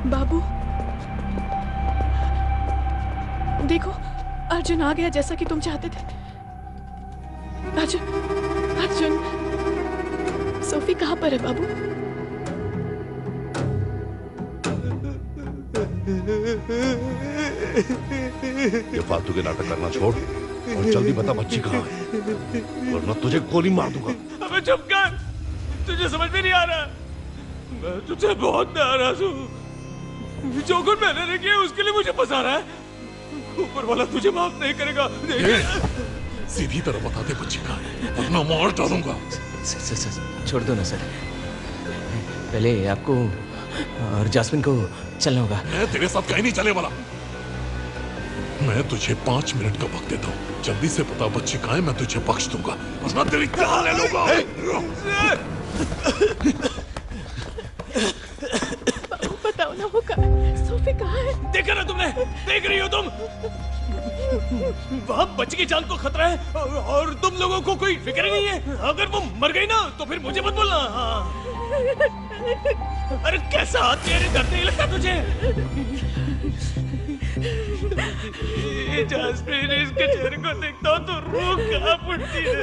बाबू, देखो अर्जुन आ गया जैसा कि तुम चाहते थे। अर्जुन, अर्जुन, सोफी कहाँ पर है बाबू? ये फालतू के नाटक करना छोड़ और जल्दी बता बच्ची कहाँ है, वरना तुझे गोली मार दूंगा। अबे चुप कर, तुझे समझ में नहीं आ रहा। मैं तुझसे बहुत नाराज हूँ। जो कुछ मैंने नहीं किया उसके लिए मुझे फंसा रहा है। ऊपर वाला तुझे माफ नहीं करेगा। सीधी तरह बता दे बच्ची कहाँ है, वरना मार डालूंगा। सर, छोड़ दो ना सर। पहले आपको और जास्मिन को चलना होगा। मैं तेरे साथ कहीं नहीं चलने वाला। मैं तुझे 5 मिनट का वक्त देता हूँ, जल्दी से बता बच्ची कहाँ है, मैं तुझे बख्श दूंगा, वरना तेरी जान ले लूंगा। बाबू बताओ ना, वो सोफी कहाँ है? देखा ना तुमने, देख रही हो तुम? वहाँ बच्ची की जान को खतरा है और तुम लोगों को कोई फिक्र नहीं है। अगर वो मर गई ना तो फिर मुझे मत बोलना। अरे कैसा हाथ तेरे दर्द नहीं लगता तुझे? जास्मिन, इसके चेहरे को देखता हूँ तो रूह कांप उठती है।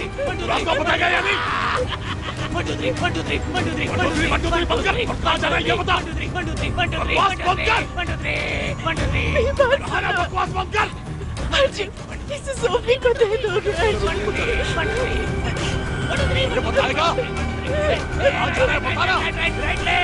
आपको बताएगा या नहीं? 1 2 3 1 2 3 1 2 3 1 2 3 1 2 3 बंद कर। कहाँ जाना है ये बता। 1 2 3 1 2 3 1 2 3 बकवास बंद कर। 1 2 3 1 2 3 हमारा बकवास बंद कर। अर्जुन, इसे सोफी को दे दोगे अर्जुन। मुझे बताएगा। कहाँ जाना है बताना। राइट ले।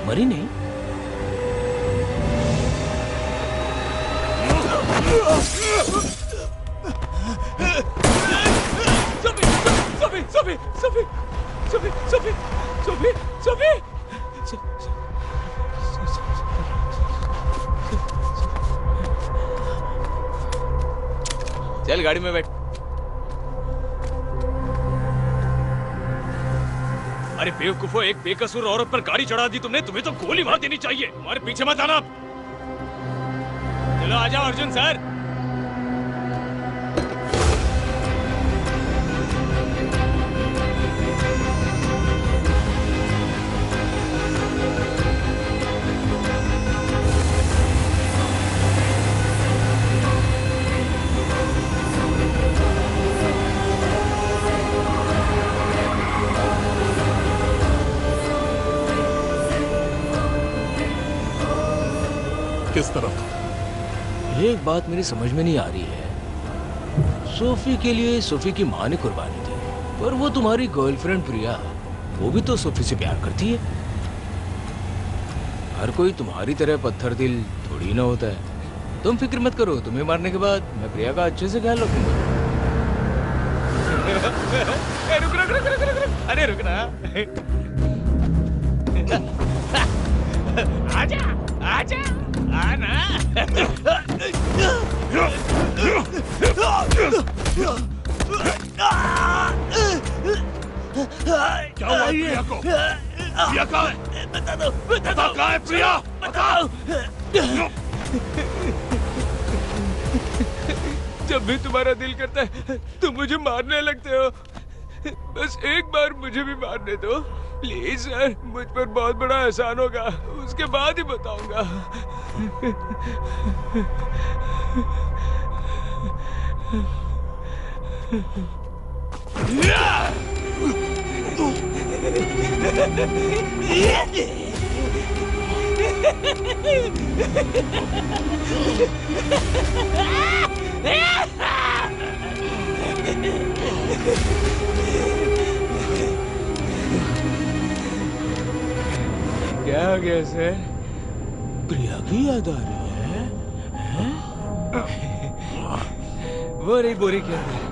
मरी नहीं? चल गाड़ी में बैठ। अरे बेवकूफो, एक बेकसूर औरत पर गाड़ी चढ़ा दी तुमने, तुम्हें तो गोली मार देनी चाहिए। हमारे पीछे मत आना। चलो आ जाओ अर्जुन सर। किस तरफ? एक बात मेरी समझ में नहीं आ रही है। सोफी के लिए सोफी की माँ ने कुर्बानी दी, पर वो तुम्हारी गर्लफ्रेंड प्रिया, वो भी तो सोफी से प्यार करती है। हर कोई तुम्हारी तरह पत्थर दिल थोड़ी ना होता है। तुम फिक्र मत करो, तुम्हें मारने के बाद मैं प्रिया का अच्छे से ख्याल रखूंगा। रुक रुक रुक रुक रुक रुक। अरे रुक ना। आजा आजा आना। क्या हुआ प्रिया को? प्रिया कहाँ है? बता दो, बता कहाँ है प्रिया? बताओ। जब भी तुम्हारा दिल करता है तुम मुझे मारने लगते हो। बस एक बार मुझे भी मारने दो प्लीज सर, मुझ पर बहुत बड़ा एहसान होगा, उसके बाद ही बताऊंगा। क्या हो गया सर? प्रिया की याद आ रही है? वो रही बोरी के अंदर।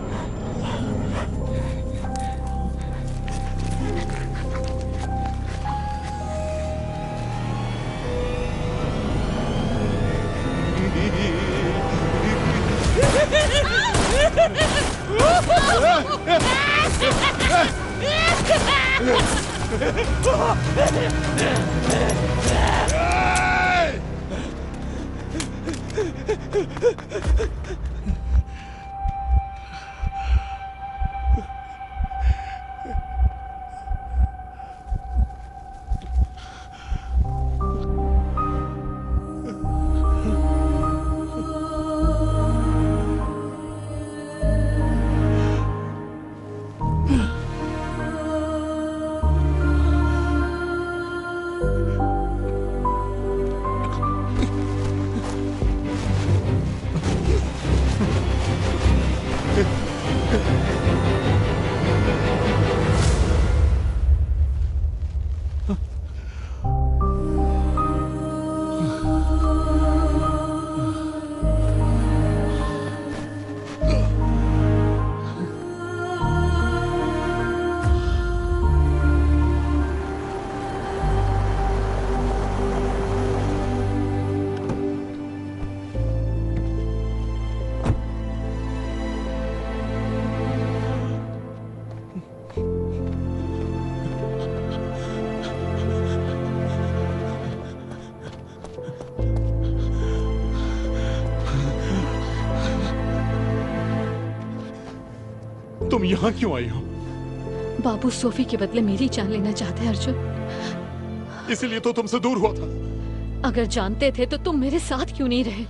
तुम यहाँ क्यों आई हो? बाबू सोफी के बदले मेरी जान लेना चाहते हैं अर्जुन। इसीलिए तो तुमसे दूर हुआ था। अगर जानते थे तो तुम मेरे साथ क्यों नहीं रहे?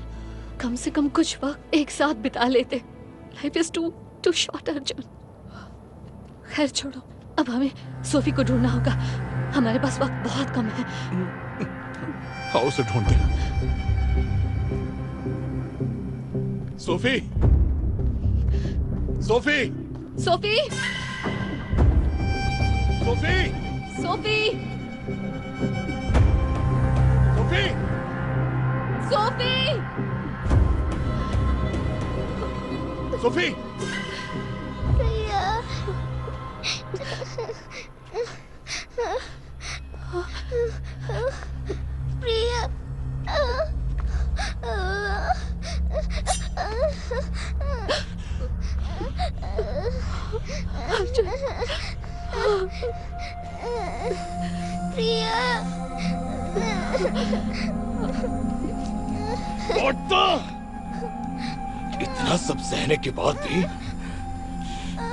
कम से कम कुछ वक्त एक साथ बिता लेते। Life is too short Arjun. खैर छोड़ो, अब हमें सोफी को ढूंढना होगा। हमारे पास वक्त बहुत कम है। आओ उसे ढूंढते हैं। Sophie, Sophie, Sophie, Sophie, Sophie, Sophie, Sophie, Sophie Priya इतना सब सहने के बाद भी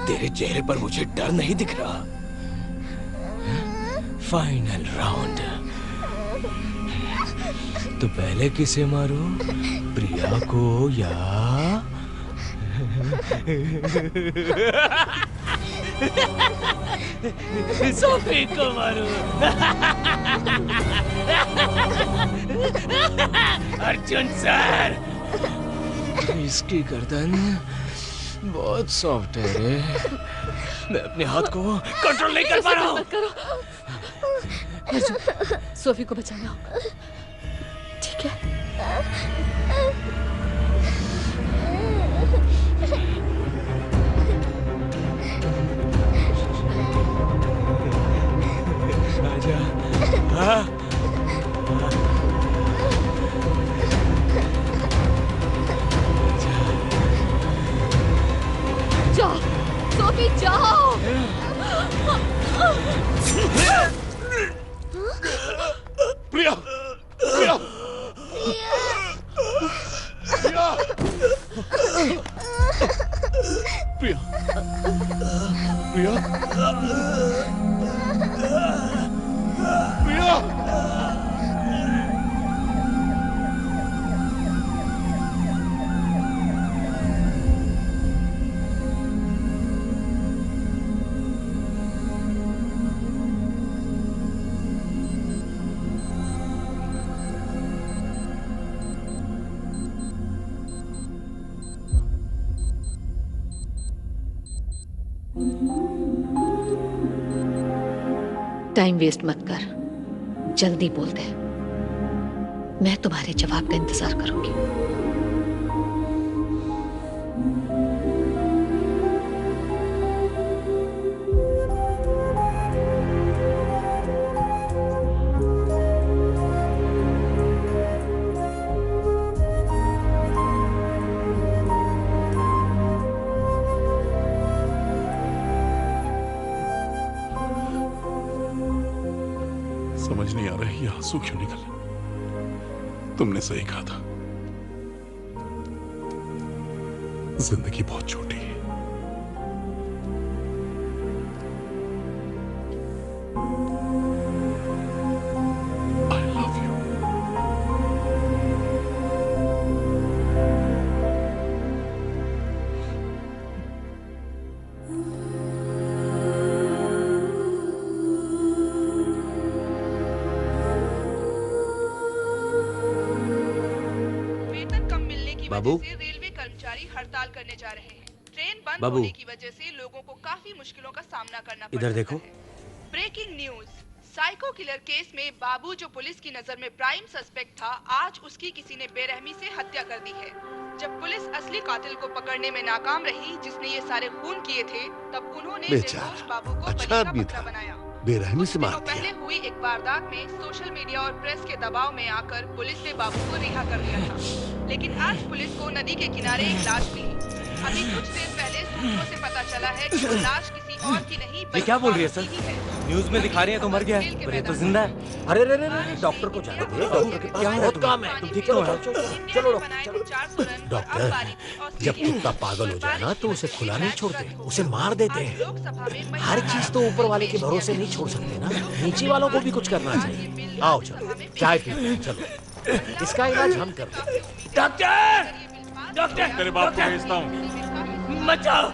तेरे चेहरे पर मुझे डर नहीं दिख रहा। Final round. तो पहले किसे मारो, प्रिया को या सोफी को मारो? अर्जुन सर, इसकी गर्दन बहुत सॉफ्ट है रे। मैं अपने हाथ को कंट्रोल नहीं कर पा रहा हूँ। सोफी को बचाना होगा, ठीक है? आजा। हाँ। जाओ सोफी जाओ। प्रिया प्रिया प्रिया प्रिया प्रिया प्रिया टाइम वेस्ट मत कर, जल्दी बोल दे। मैं तुम्हारे जवाब का इंतजार करूंगी। समझ नहीं आ रही ये आंसू क्यों निकले। तुमने सही कहा था, जिंदगी बहुत छोटी है। I love you. Babu, railway कर्मचारी हड़ताल करने जा रहे हैं। ट्रेन बंद होने की वजह से लोगों को काफी मुश्किलों का सामना करना पड़ इधर देखो। Breaking news, psycho killer case में बाबू जो पुलिस की नजर में प्राइम सस्पेक्ट था, आज उसकी किसी ने बेरहमी से हत्या कर दी है। जब पुलिस असली कातिल को पकड़ने में नाकाम रही, जिसने ये सारे खून किए थे, तब उन्होंने निर्दोष बाबू को अच्छा आदमी था, बेरहमी से मार पहले हुई एक वारदात में सोशल मीडिया और प्रेस के दबाव में आकर पुलिस ने बाबू को रिहा कर दिया था, लेकिन आज पुलिस को नदी के किनारे एक लाश मिली। अभी कुछ देर पहले सूत्रों से पता चला है कि वो लाश किसी और की नहीं, ये क्या बोल रही है सर? न्यूज में दिखा रहे हैं तो मर गया है, पर ये तो जिंदा है। अरे रे रे रे, डॉक्टर को जाने दे, डॉक्टर के पास बहुत काम है। तुम ठीक तो हो? चलो डॉक्टर, जब कुत्ता पागल हो जाए ना तो उसे खुला नहीं छोड़ते, उसे मार देते हैं। हर चीज तो ऊपर वाले के भरोसे नहीं छोड़ सकते ना, नीचे वालों को भी कुछ करना चाहिए। आओ चलो चाय पीते हैं, चलो इसका इलाज हम करते हैं। डॉक्टर, डॉक्टर, तेरे बाप को भेजता हूँ। बचाओ।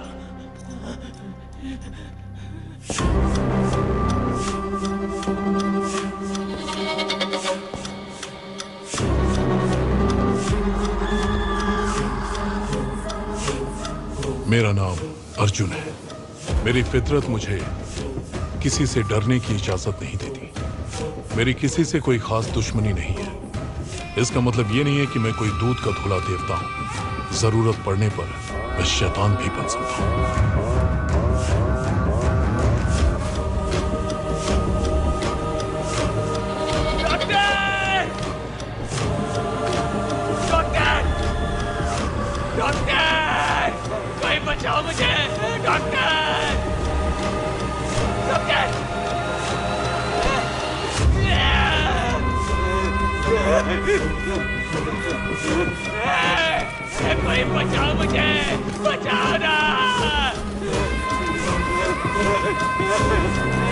मेरा नाम अर्जुन है। मेरी फितरत मुझे किसी से डरने की इजाजत नहीं देती। मेरी किसी से कोई खास दुश्मनी नहीं है। इसका मतलब ये नहीं है कि मैं कोई दूध का धुला देवता हूं। जरूरत पड़ने पर मैं शैतान भी बन सकता हूं। डॉक्टर, कोई बचाओ मुझे, डॉक्टर, डॉक्टर, कोई बचाओ मुझे, बचाओ ना,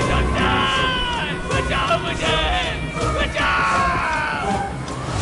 डॉक्टर, बचाओ मुझे।